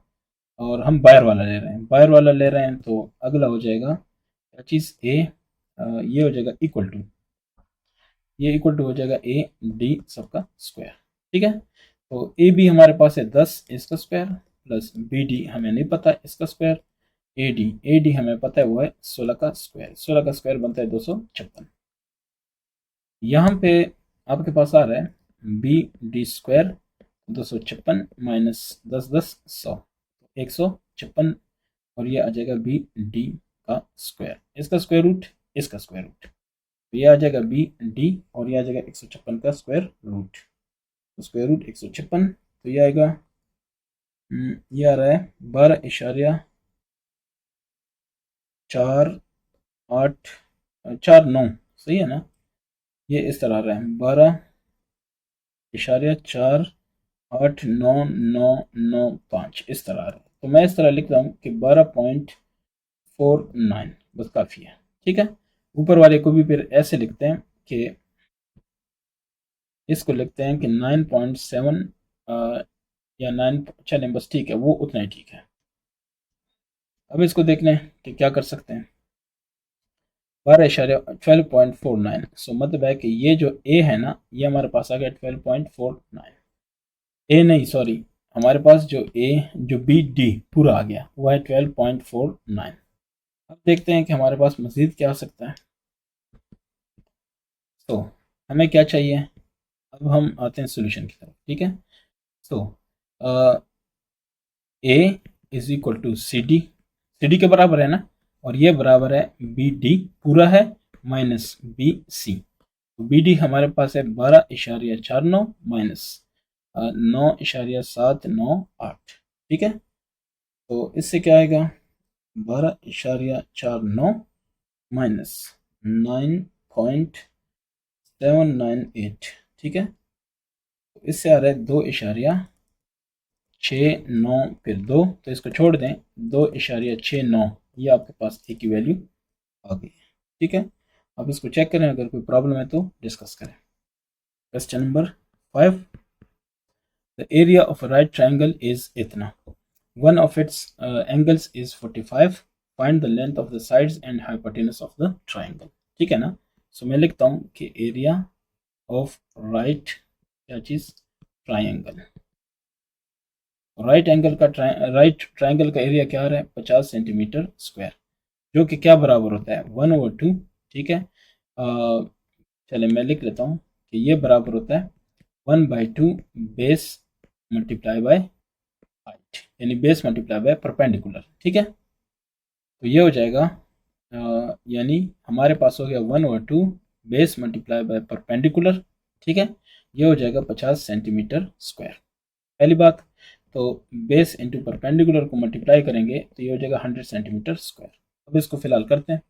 और हम बायर वाला ले रहे हैं, बायर वाला ले रहे हैं तो अगला हो जाएगा क्या चीज़ ए, ये हो जाएगा इक्वल टू, ये इक्वल टू हो जाएगा ए डी सबका स्क्वायर, ठीक है। तो ए बी हमारे पास है 10 इसका स्क्वायर प्लस बी डी हमें नहीं पता इसका स्क्वायर, ए डी हमें पता है वो है 16 का स्क्वायर, 16 का स्क्वायर बनता है 256। यहाँ पे आपके पास आ रहा है बी डी स्क्वायर 256 माइनस 10 10 100, 156, और ये आ जाएगा बी डी का स्क्वायर, इसका स्क्वायर रूट, इसका स्क्वायर रूट, तो ये आ जाएगा बी डी और ये आ जाएगा 156 का स्क्वायर रूट, तो स्क्वायर रूट 156, तो ये आएगा ये आ रहा है 12.4849, सही है ना, ये इस तरह आ रहा है 12.489995 इस तरह आ रहा है। तो मैं इस तरह लिख रहा हूँ कि 12.49 बस काफ़ी है, ठीक है। ऊपर वाले को भी फिर ऐसे लिखते हैं कि इसको लिखते हैं कि 9.7 या 9, चलें बस ठीक है, वो उतना ही ठीक है। अब इसको देख लें कि क्या कर सकते हैं, 12.49, सो मतलब है कि ये जो ए है ना ये हमारे पास आ गया 12.49, ए नहीं सॉरी, हमारे पास जो जो बी डी पूरा आ गया वो है 12.49। अब देखते हैं कि हमारे पास मज़ीद क्या आ सकता है। तो हमें क्या चाहिए, अब हम आते हैं सोल्यूशन की तरफ, ठीक है। तो A is equal to C D, C D के बराबर है ना, और ये बराबर है बी डी पूरा है माइनस बी सी, तो बी डी हमारे पास है 12.49 माइनस 9.798, ठीक है। तो इससे क्या आएगा 12.49 माइनस 9.798, ठीक है। तो इससे आ रहा है 2.69 फिर 2, तो इसको छोड़ दें 2.69, ये आपके पास ए की वैल्यू आ गई है, ठीक है। अब इसको चेक करें, अगर कोई प्रॉब्लम है तो डिस्कस करें। Question number 5, the area of a right triangle is इतना, one of its angles is 45, find the length of the sides and hypotenuse of the triangle, ठीक है ना। सो मैं लिखता हूँ कि एरिया ऑफ राइट क्या चीज़, ट्राइंगल। राइट ट्राइंगल का एरिया क्या आ रहा है, 50 सेंटीमीटर स्क्वायर, जो कि क्या बराबर होता है 1/2। ठीक है, चले मैं लिख लेता हूँ कि ये बराबर होता है 1/2 बेस मल्टीप्लाई बाय हाइट, यानी बेस मल्टीप्लाई बाय परपेंडिकुलर। ठीक है, तो ये हो जाएगा यानी हमारे पास हो गया 1/2 बेस मल्टीप्लाई बाय परपेंडिकुलर। ठीक है, ये हो जाएगा 50 सेंटीमीटर स्क्वायर, पहली बात। तो बेस इंटू परपेंडिकुलर को मल्टीप्लाई करेंगे तो ये हो जाएगा 100 सेंटीमीटर स्क्वायर। अब इसको फिलहाल करते हैं,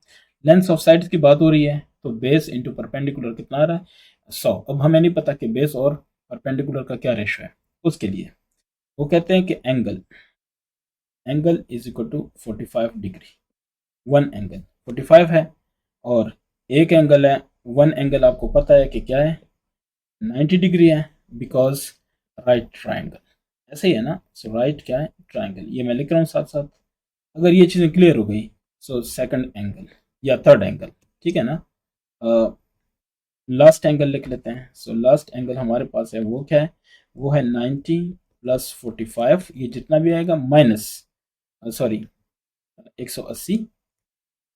लेंथ ऑफ साइड्स की बात हो रही है, तो बेस इंटू परपेंडिकुलर कितना आ रहा है 100। अब हमें नहीं पता कि बेस और परपेंडिकुलर का क्या रेशो है, उसके लिए वो कहते हैं कि angle is equal to 45 degree. One angle 45 है और एक एंगल है, वन एंगल आपको पता है कि क्या है 90 डिग्री है, बिकॉज राइट ट्राइंगल, ऐसे ही है ना। सो राइट क्या है ट्राइंगल, ये मैं लिख रहा हूँ साथ साथ। अगर ये चीज़ें क्लियर हो गई, सो सेकंड एंगल या थर्ड एंगल, ठीक है ना। लास्ट एंगल लिख लेते हैं। सो लास्ट एंगल हमारे पास है वो क्या है, वो है 90 प्लस 45, ये जितना भी आएगा minus sorry 180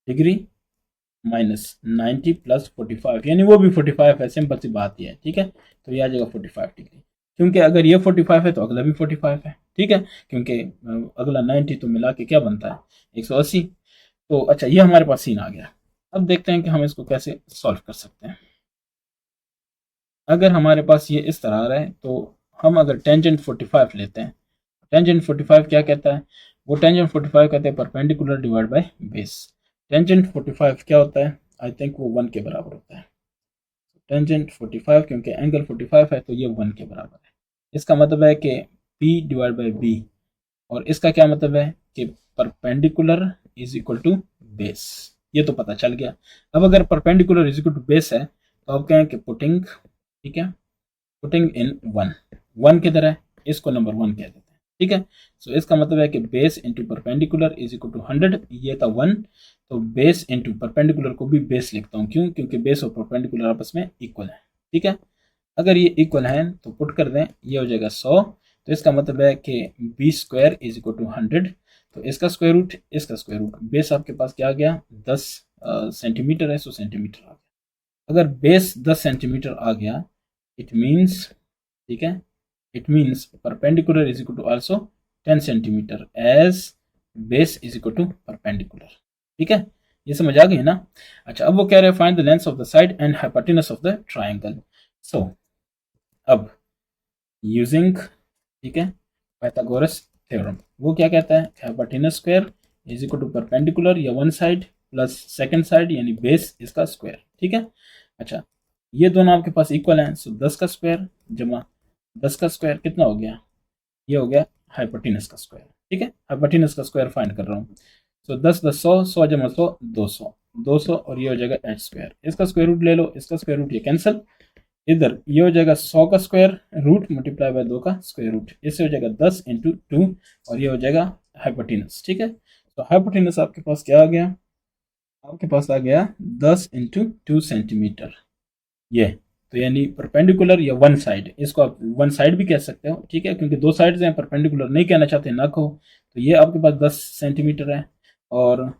degree minus 90 plus 45, यानी वो भी 45 है, सिंपल सी बात ही है। ठीक है, तो ये आ जाएगा 45 डिग्री, क्योंकि अगर ये 45 है तो अगला भी 45 है। ठीक है, क्योंकि अगला 90 तो मिला के क्या बनता है 180। तो अच्छा, ये हमारे पास सीन आ गया। अब देखते हैं कि हम इसको कैसे सॉल्व कर सकते हैं। अगर हमारे पास ये इस तरह आ रहा है तो हम अगर टेंजेंट 45 लेते हैं, टेंजेंट 45 क्या कहता है, वो टेंजेंट 45 कहते हैं perpendicular divide by base. Tangent 45 क्या होता है, आई थिंक वो 1 के बराबर होता है। टेंजेंट 45 क्योंकि एंगल 45 है तो ये 1 के बराबर है। इसका मतलब है कि P डिवाइड बाई बी, और इसका क्या मतलब है कि perpendicular is equal to base. ये तो पता चल गया। अब अगर perpendicular is equal to base है तो आप कहें कि पुटिंग, ठीक है, पुटिंग इन 1, 1 किधर है, इसको नंबर 1 कह देते हैं। ठीक है, सो इसका मतलब है कि base into perpendicular is equal to 100, ये था 1। तो बेस इंटू परपेंडिकुलर को भी बेस लिखता हूँ, क्यों, क्योंकि बेस और परपेंडिकुलर आपस में इक्वल है। ठीक है, अगर ये इक्वल है तो पुट कर दें, ये हो जाएगा 100। तो इसका मतलब है कि B square is equal to 100। तो इसका स्क्वायर रूट, इसका स्क्वायर रूट, बेस आपके पास क्या आ गया 10 सेंटीमीटर है, 100 सेंटीमीटर आ गया। अगर बेस 10 सेंटीमीटर आ गया, इट मीन्स, ठीक है, it means perpendicular is equal to also 10 centimetre as base is equal to perpendicular. ठीक है, ये समझ आ गई ना। अच्छा, अब वो कह रहे हैं find the length of the side and hypotenuse of the triangle. So अब यूजिंग, ठीक है, पाइथागोरस थ्योरम, वो क्या कहता है hypotenuse square is equal to perpendicular या one side plus second side यानी बेस इसका स्क्वायर। ठीक है, अच्छा, ये दोनों आपके पास इक्वल हैं, सो 10 का स्क्वायर जमा 10 का स्क्वायर कितना हो गया, ये हो गया हाइपोटेनस का स्क्वायर। ठीक है, हाइपोटेनस का स्क्वायर फाइंड कर रहा हूँ। सो 10 10 100, 100 जमा 100 200, 200 और ये हो जाएगा एच स्क्वायर। इसका स्क्वायर रूट ले लो, इसका स्क्वायर रूट ये कैंसिल, इधर ये हो जाएगा 100 का स्क्वायर रूट मल्टीप्लाई बाय 2 का स्क्वायर रूट, इससे हो जाएगा 10 इंटू 2 और ये हो जाएगा हाइपोटेनस। ठीक है, तो हाइपोटेनस आपके पास क्या आ गया, आपके पास आ गया 10 इंटू 2 सेंटीमीटर। ये तो यानी परपेंडिकुलर या वन साइड, इसको आप वन साइड भी कह सकते हो। ठीक है, क्योंकि दो साइड्स हैं, परपेंडिकुलर नहीं कहना चाहते ना कहो, तो ये आपके पास 10 सेंटीमीटर है और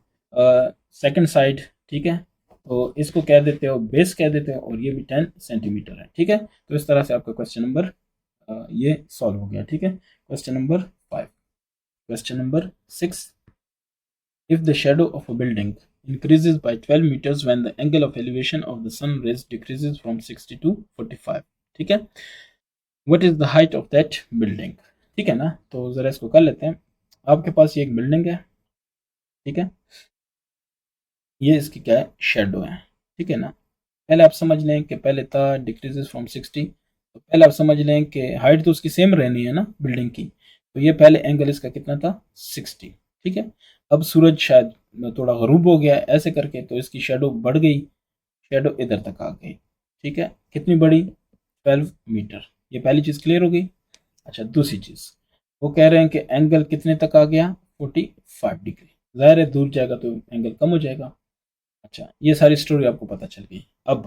सेकंड साइड, ठीक है, तो इसको कह देते हो बेस कह देते हो और ये भी 10 सेंटीमीटर है। ठीक है, तो इस तरह से आपका क्वेश्चन नंबर ये सॉल्व हो गया। ठीक है, question number 5। Question number 6, if the shadow of a building increases by 12 meters when the angle of elevation of the sun rays decreases from 60 to 45, ठीक है, what is the height of that building। ठीक है ना, तो जरा इसको कर लेते हैं। आपके पास ये एक बिल्डिंग है, ठीक है, ये इसकी क्या है शेडो है। ठीक है ना, पहले आप समझ लें कि पहले था डिक्रीजेस फ्रॉम 60, तो पहले आप समझ लें कि हाइट तो उसकी सेम रहनी है ना बिल्डिंग की, तो ये पहले एंगल इसका कितना था 60। ठीक है, अब सूरज शायद थोड़ा गरूब हो गया ऐसे करके, तो इसकी शेडो बढ़ गई, शेडो इधर तक आ गई। ठीक है, कितनी बड़ी 12 मीटर, ये पहली चीज़ क्लियर हो गई। अच्छा, दूसरी चीज़ वो कह रहे हैं कि एंगल कितने तक आ गया 45 डिग्री, जाहिर है दूर जाएगा तो एंगल कम हो जाएगा। अच्छा, ये सारी स्टोरी आपको पता चल गई। अब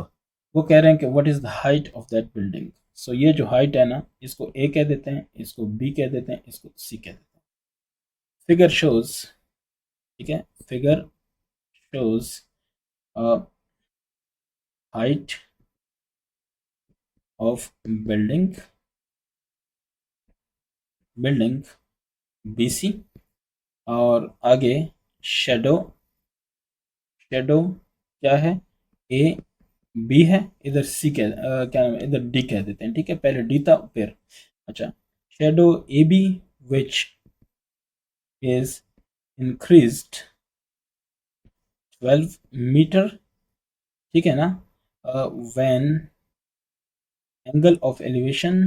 वो कह रहे हैं कि what is the height of that building. So ये जो हाइट है ना, इसको ए कह देते हैं, इसको बी कह देते हैं, इसको सी कह देते हैं। फिगर शोज, ठीक है, figure shows height of building B C, और आगे शेडो, शेडो क्या है, ए बी है, इधर सी कह क्या नाम है, इधर डी कह देते हैं, ठीक है, पहले डी था फिर। अच्छा, shadow A B which is increased 12 metre, ठीक है ना, when angle of elevation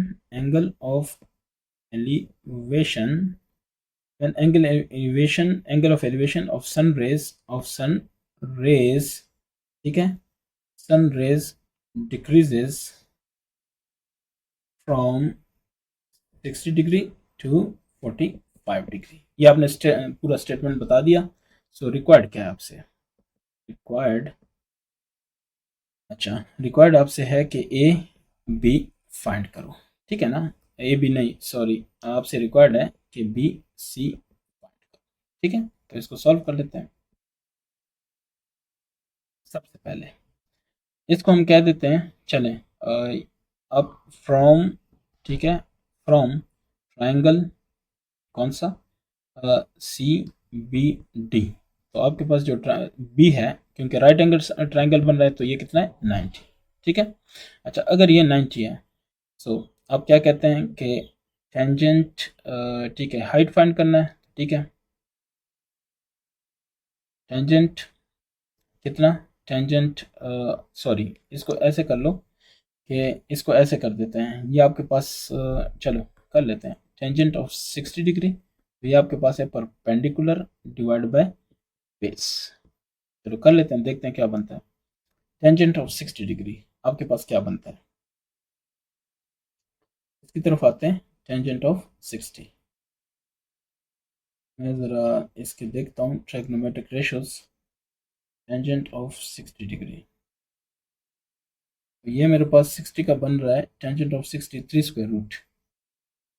when angle of elevation of sun rays, ठीक है, sun rays decreases from 60 degree to 45 degree. ये आपने पूरा स्टेटमेंट बता दिया। सो रिक्वायर्ड क्या है आपसे, रिक्वायर्ड, अच्छा रिक्वायर्ड आपसे है कि ए बी फाइंड करो, ठीक है ना, ए बी नहीं सॉरी, आपसे रिक्वायर्ड है कि बी सी फाइंड करो, ठीक है। तो इसको सॉल्व कर लेते हैं। सबसे पहले इसको हम कह देते हैं, चलें, अब फ्रॉम, ठीक है, फ्रॉम ट्राइंगल कौन सा, सी बी डी। तो आपके पास जो बी है, क्योंकि राइट एंगल ट्राइंगल बन रहा है, तो ये कितना है 90, ठीक है। अच्छा, अगर ये 90 है, सो आप क्या कहते हैं कि टेंजेंट, ठीक है, हाइट फाइंड करना है, ठीक है, टेंजेंट कितना, टेंजेंट सॉरी, इसको ऐसे कर लो कि इसको ऐसे कर देते हैं, ये आपके पास चलो कर लेते हैं, टेंजेंट ऑफ 60 डिग्री, तो ये आपके पास है परपेंडिकुलर डिवाइड बाय बेस। चलो कर लेते हैं, देखते हैं क्या बनता है। टेंजेंट ऑफ 60 डिग्री आपके पास क्या बनता है, इसकी तरफ आते हैं, टेंजेंट ऑफ 60, मैं ज़रा इसके देखता हूँ trigonometric ratios, tangent of 60 degree, तो ये मेरे पास 60 का बन रहा है, टेंजेंट ऑफ 60 3 स्क्वायर रूट,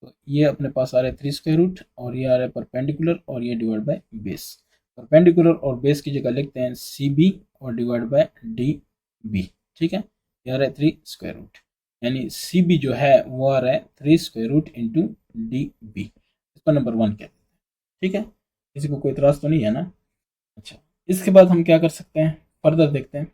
तो ये अपने पास आ रहा है 3 स्क्वायर रूट, और ये आ रहा है परपेंडिकुलर, और ये डिवाइड बाय बेस। परपेंडिकुलर और बेस की जगह लिखते हैं सी बी और डिवाइड बाय डी बी, ठीक है, ये आ रहा है 3 स्क्वायर रूट, यानी सी बी जो है वो आ रहा है 3 square root into D B, इसका नंबर 1 कहते हैं, ठीक है, किसी को कोई इतराज तो नहीं है ना। अच्छा, इसके बाद हम क्या कर सकते हैं, फर्दर देखते हैं।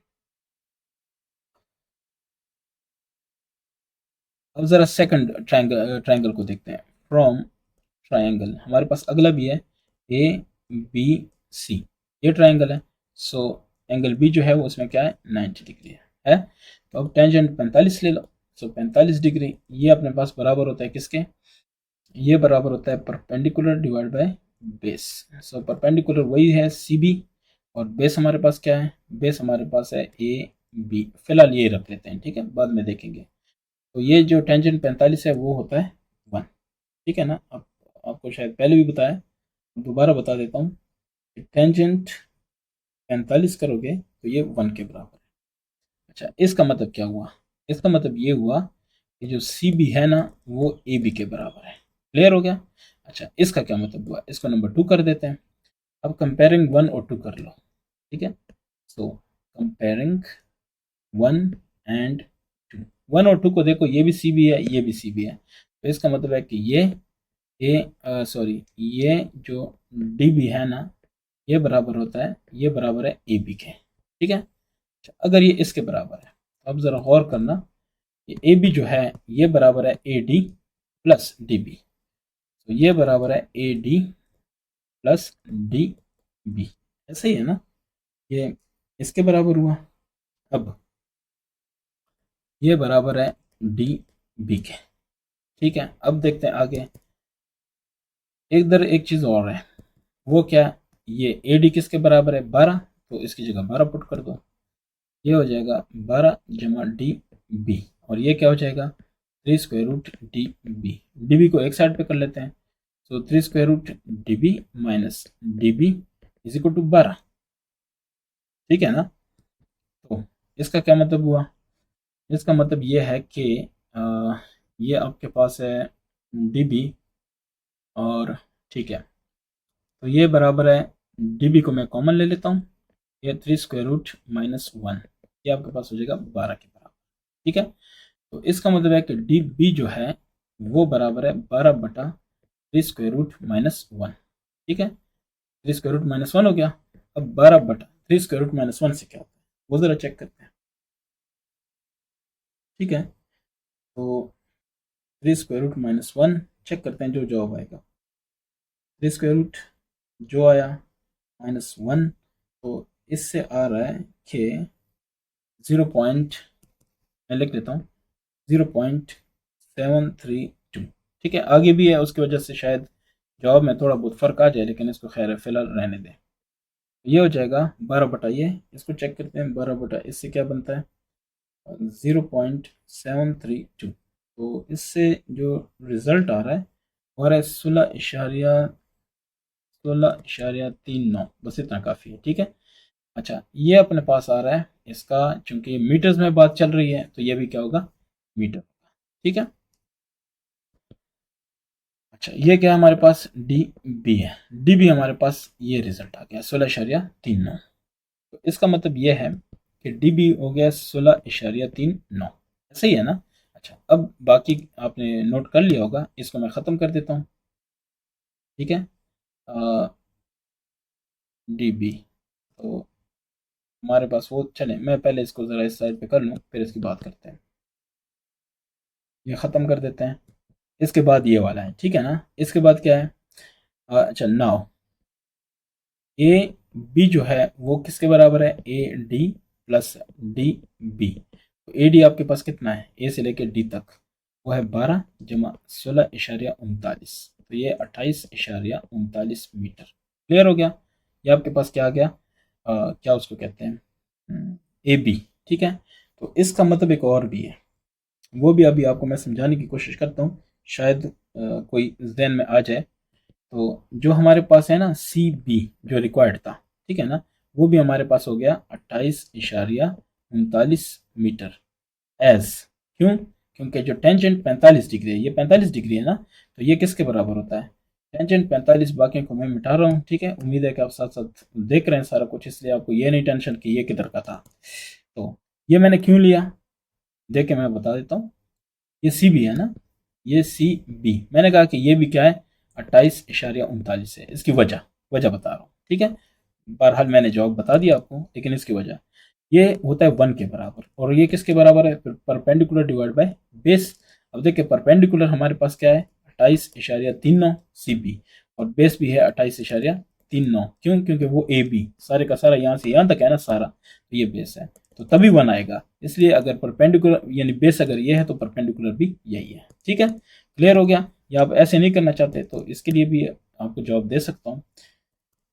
अब जरा सेकंड ट्रायंगल को देखते हैं। फ्रॉम ट्रायंगल हमारे पास अगला भी है ए बी सी, ये ट्रायंगल है, सो एंगल बी जो है वो उसमें क्या है 90 डिग्री है। तो अब टेंजेंट 45 ले लो, सो 45 डिग्री ये अपने पास बराबर होता है किसके, ये बराबर होता है perpendicular divide by base. So perpendicular वही है सी बी, और बेस हमारे पास क्या है, बेस हमारे पास है ए बी, फिलहाल ये रख लेते हैं, ठीक है, बाद में देखेंगे। तो ये जो टेंजेंट 45 है वो होता है 1, ठीक है ना। अब आपको शायद पहले भी बताया, दोबारा बता देता हूँ, टेंजेंट 45 करोगे तो ये 1 के बराबर है। अच्छा, इसका मतलब क्या हुआ, इसका मतलब ये हुआ कि जो सी बी है ना वो ए बी के बराबर है, क्लियर हो गया। अच्छा, इसका क्या मतलब हुआ, इसको नंबर 2 कर देते हैं। अब कंपेयरिंग 1 और 2 कर लो, ठीक है, सो कंपेयरिंग 1 एंड 2, 1 और 2 को देखो, ये भी सी बी है, ये भी सी बी है, तो इसका मतलब है कि ये जो डी बी है ना, ये बराबर होता है, ये बराबर है ए बी के, ठीक है। अच्छा, अगर ये इसके बराबर है, तो अब ज़रा गौर करना, ये ए बी जो है ये बराबर है A D plus D B, तो ये बराबर है A D plus D B, ऐसे ही है ना, ये इसके बराबर हुआ। अब ये बराबर है डी बी के, ठीक है। अब देखते हैं आगे, इधर एक चीज़ और है, वो क्या, ये ए डी किसके बराबर है 12, तो इसकी जगह 12 पुट कर दो, ये हो जाएगा 12 जमा डी बी, और ये क्या हो जाएगा 3 square root D B, D B को एक साइड पे कर लेते हैं, तो 3 square root D B minus D B is equal to 12, ठीक है ना। इसका क्या मतलब हुआ? इसका मतलब ये है कि ये आपके पास है db, और ठीक है, तो ये बराबर है db को मैं कॉमन ले लेता हूँ, ये 3√-1, ये आपके पास हो जाएगा 12 के बराबर। ठीक है, तो इसका मतलब है कि db जो है वो बराबर है 12/3√-1। ठीक है, 3√-1 हो गया। अब 12/3√-1 से क्या होता है वो ज़रा चेक करते हैं। ठीक है, तो 3√-1 चेक करते हैं जो जवाब आएगा। 3 जो आया -1, तो इससे आ रहा है कि 0 पॉइंट, मैं लिख लेता हूँ 0.732। ठीक है, आगे भी है, उसकी वजह से शायद जवाब में थोड़ा बहुत फ़र्क आ जाए, लेकिन इसको खैर है फिलहाल रहने दें। ये हो जाएगा 12 बटा ये, इसको चेक करते हैं 12 बटा इससे क्या बनता है 0.732। तो इससे जो रिज़ल्ट आ रहा है वो आ रहा है 16.39। बस इतना काफ़ी है। ठीक है, अच्छा ये अपने पास आ रहा है इसका, चूंकि मीटर्स में बात चल रही है तो ये भी क्या होगा, मीटर। ठीक है, अच्छा ये क्या है हमारे पास, डी बी है, डी बी हमारे पास ये रिजल्ट आ गया 16.39। तो इसका मतलब ये है कि डी बी हो गया 16.39। सही है ना? अच्छा अब बाकी आपने नोट कर लिया होगा, इसको मैं ख़त्म कर देता हूँ। ठीक है, डी बी, तो हमारे पास वो, चले मैं पहले इसको ज़रा इस साइड पे कर लूँ फिर इसकी बात करते हैं। ये ख़त्म कर देते हैं, इसके बाद ये वाला है। ठीक है ना, इसके बाद क्या है, अच्छा नाउ ए बी जो है वो किसके बराबर है, A D plus D B. तो ए डी आपके पास कितना है, ए से लेकर डी तक, वो है 12 जमा 16.39, तो ये 28.39 मीटर। क्लियर हो गया? ये आपके पास क्या आ गया, क्या उसको कहते हैं, ए बी। ठीक है, तो इसका मतलब एक और भी है, वो भी अभी आपको मैं समझाने की कोशिश करता हूँ, शायद कोई जहन में आ जाए। तो जो हमारे पास है ना सी बी जो रिक्वायर्ड था, ठीक है ना, वो भी हमारे पास हो गया 28.39 मीटर। एज क्यों, क्योंकि जो टेंजेंट 45 डिग्री है, ये 45 डिग्री है ना, तो ये किसके बराबर होता है, टेंजेंट 45। बाकी को मैं मिटा रहा हूँ। ठीक है, उम्मीद है कि आप साथ साथ देख रहे हैं सारा कुछ, इसलिए आपको ये नहीं टेंशन कि ये किधर का था। तो ये मैंने क्यों लिया, देख के मैं बता देता हूँ। ये सी बी है ना, ये सी बी, मैंने कहा कि ये भी क्या है 28.39 है। इसकी वजह वजह बता रहा हूँ। ठीक है, बहरहाल मैंने जवाब बता दिया आपको, लेकिन इसकी वजह ये होता है 1 के बराबर, और ये किसके बराबर है, परपेंडिकुलर डिवाइड बाय बेस। अब देखिए परपेंडिकुलर हमारे पास क्या है 28.39 सी बी, और बेस भी है 28.39। क्यों, क्योंकि वो ए बी सारे का सारा यहाँ से यहाँ तक है ना सारा, तो ये बेस है, तो तभी 1 आएगा। इसलिए अगर परपेंडिकुलर यानी बेस अगर ये है तो परपेंडिकुलर भी यही है। ठीक है, क्लियर हो गया? या आप ऐसे नहीं करना चाहते तो इसके लिए भी आपको जवाब दे सकता हूँ।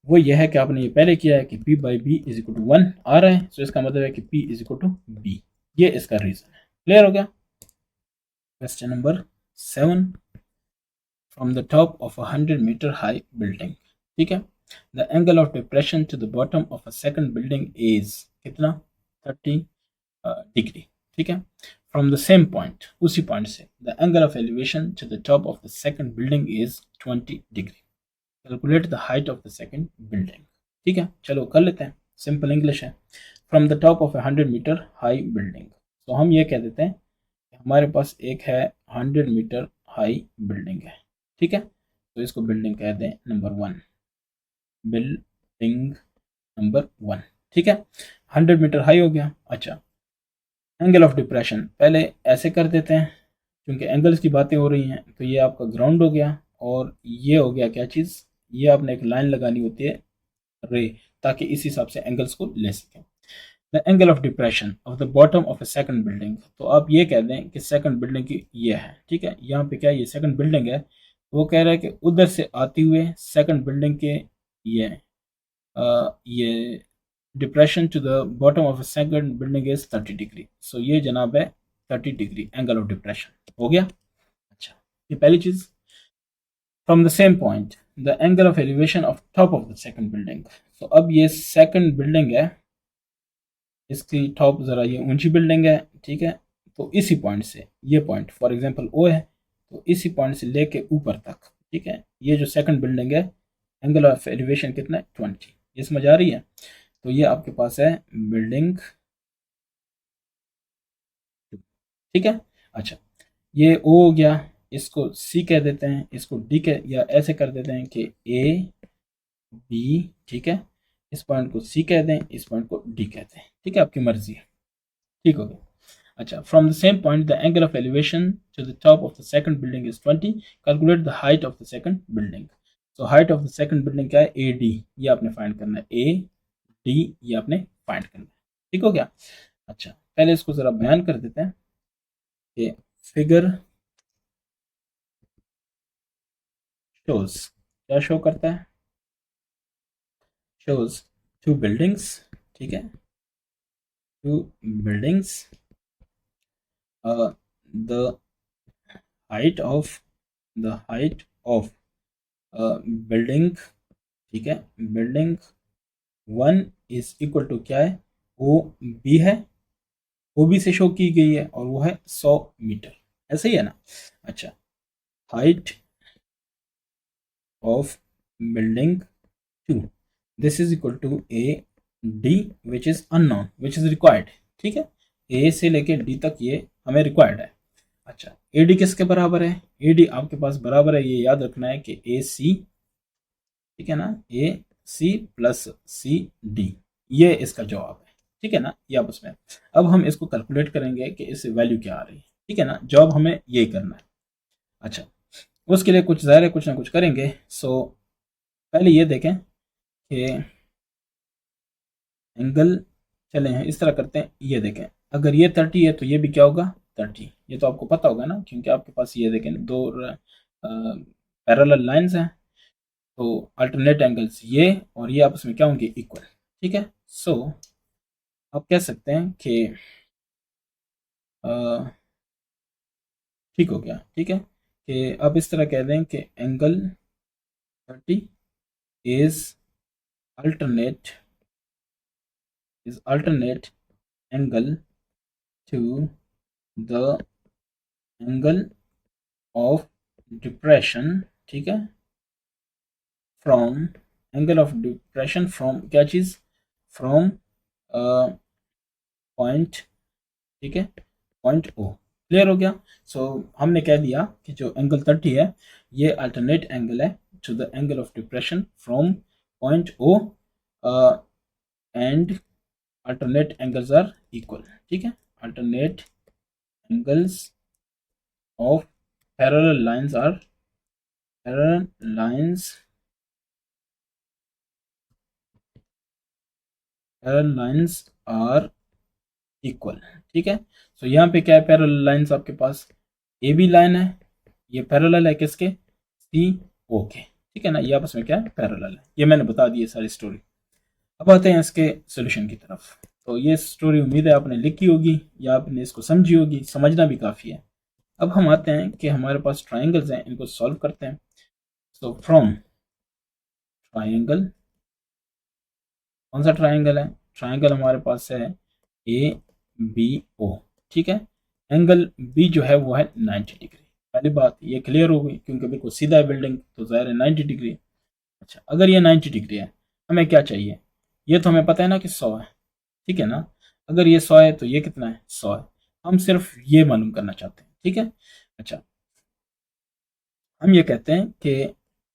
वो यह है कि आपने ये पहले किया है कि P by B is equal to 1 आ रहा है, तो इसका मतलब है कि P is equal to B, ये इसका रीजन है। क्लियर हो गया? Question number 7, from the top of 100 metre high building. ठीक है, the angle of depression to the bottom of a second building is कितना, 30 डिग्री। ठीक है, फ्रॉम द सेम पॉइंट, उसी पॉइंट से the angle of elevation to the top of the second building is 20 degree. Calculate the height of the second building. ठीक है, चलो कर लेते हैं, सिंपल इंग्लिश है। From the top of a 100 metre high building, तो हम ये कह देते हैं कि हमारे पास एक है 100 मीटर हाई बिल्डिंग है। ठीक है, तो इसको बिल्डिंग कह दें नंबर 1, बिल्डिंग नंबर 1। ठीक है, 100 मीटर हाई हो गया। अच्छा, एंगल ऑफ डिप्रेशन पहले ऐसे कर देते हैं, क्योंकि एंगल्स की बातें हो रही हैं, तो ये आपका ग्राउंड हो गया, और ये हो गया क्या चीज़, ये आपने एक लाइन लगानी होती है रे, ताकि इस हिसाब से एंगल्स को ले सकें। The angle of depression of the bottom of a second building, तो आप ये कह दें कि सेकंड बिल्डिंग की ये है। ठीक है, यहाँ पे क्या ये सेकंड बिल्डिंग है, वो कह रहा है कि उधर से आते हुए सेकंड बिल्डिंग के ये ये depression to the bottom of a second building is 30 degree. So ये जनाब है 30 डिग्री एंगल ऑफ डिप्रेशन हो गया। अच्छा, ये पहली चीज़। From the same point the angle of elevation of top of the second building, तो अब ये सेकंड बिल्डिंग है, इसकी टॉप ज़रा ये ऊंची बिल्डिंग है, ठीक है। तो इसी पॉइंट से, ये पॉइंट फॉर एग्जांपल ओ है, तो इसी पॉइंट से लेके ऊपर तक, ठीक है, ये जो सेकंड बिल्डिंग है, एंगल ऑफ एलिवेशन कितना है 20। ये समझ आ रही है। तो ये आपके पास है बिल्डिंग, ठीक है। अच्छा, ये ओ हो गया, इसको सी कह देते हैं, इसको डी कह, या ऐसे कर देते हैं कि ए बी, ठीक है, इस पॉइंट को सी कह दें, इस पॉइंट को डी कहते हैं, ठीक है, आपकी मर्जी है। ठीक हो गया। अच्छा, from the same point the angle of elevation to the top of the second building is 20, calculate the height of the second building. So height of the second building क्या है, ए डी, ये आपने find करना है, A D ये आपने find करना है। ठीक हो गया। अच्छा, पहले इसको जरा बयान कर देते हैं कि फिगर शोज, क्या शो करता है, शोज टू बिल्डिंग्स, ठीक है, two buildings, the height of, the height of building, ठीक है, building one is equal to क्या है, ओ बी है, ओ बी से शो की गई है और वो है 100 मीटर, ऐसे ही है ना। अच्छा, height of building two, this is equal to A D which is unknown which is required, ठीक है, ए से लेके डी तक ये हमें रिक्वायर्ड है। अच्छा, ए डी किसके बराबर है, ए डी आपके पास बराबर है, ये याद रखना है कि ए सी, ठीक है ना, ए सी प्लस सी डी, ये इसका जवाब है, ठीक है ना, ये आपस में। अब हम इसको कैलकुलेट करेंगे कि इससे वैल्यू क्या आ रही है, ठीक है ना, जॉब हमें यही करना है। अच्छा, उसके लिए कुछ ज़ाहिर है कुछ ना कुछ करेंगे। सो पहले ये देखें कि एंगल, चले हैं इस तरह करते हैं, ये देखें, अगर ये 30 है तो ये भी क्या होगा 30, ये तो आपको पता होगा ना, क्योंकि आपके पास ये देखें दो पैरेलल लाइंस हैं, तो अल्टरनेट एंगल्स ये और ये आपस में क्या होंगे, इक्वल, ठीक है। सो आप कह सकते हैं कि ठीक हो गया, ठीक है, कि आप इस तरह कह दें कि angle 30 is alternate, is alternate angle to the angle of depression, ठीक है, from, angle of depression from क्या चीज़, फ्रॉम पॉइंट, ठीक है, पॉइंट ओ। क्लियर हो गया। सो हमने कह दिया कि जो एंगल 30 है ये अल्टरनेट एंगल है to the angle of depression from point O, and alternate angles are equal, ठीक है, alternate angles of parallel lines are, parallel lines, parallel lines are equal, ठीक है। सो यहाँ पे क्या है, पैरेलल लाइंस आपके पास ए बी लाइन है, ये पैरेलल है किसके, सी ओ के, ठीक है ना, ये आपस में क्या है, पैरेलल है, ये मैंने बता दी है सारी स्टोरी। अब आते हैं इसके सोल्यूशन की तरफ। तो ये स्टोरी उम्मीद है आपने लिखी होगी या आपने इसको समझी होगी, समझना भी काफ़ी है। अब हम आते हैं कि हमारे पास ट्राइंगल्स हैं, इनको सॉल्व करते हैं। सो फ्रॉम ट्राइंगल, कौन सा ट्राइंगल है, ट्राइंगल हमारे पास है ए बी ओ, ठीक है, एंगल बी जो है वो है 90 डिग्री। पहली बात ये क्लियर हो गई, क्योंकि बिल्कुल सीधा है बिल्डिंग, तो ज़ाहिर है 90 डिग्री। अच्छा, अगर ये 90 डिग्री है, हमें क्या चाहिए, ये तो हमें पता है ना कि 100 है, ठीक है ना, अगर ये 100 है तो ये कितना है, 100 है, हम सिर्फ ये मालूम करना चाहते हैं, ठीक है। अच्छा, हम ये कहते हैं कि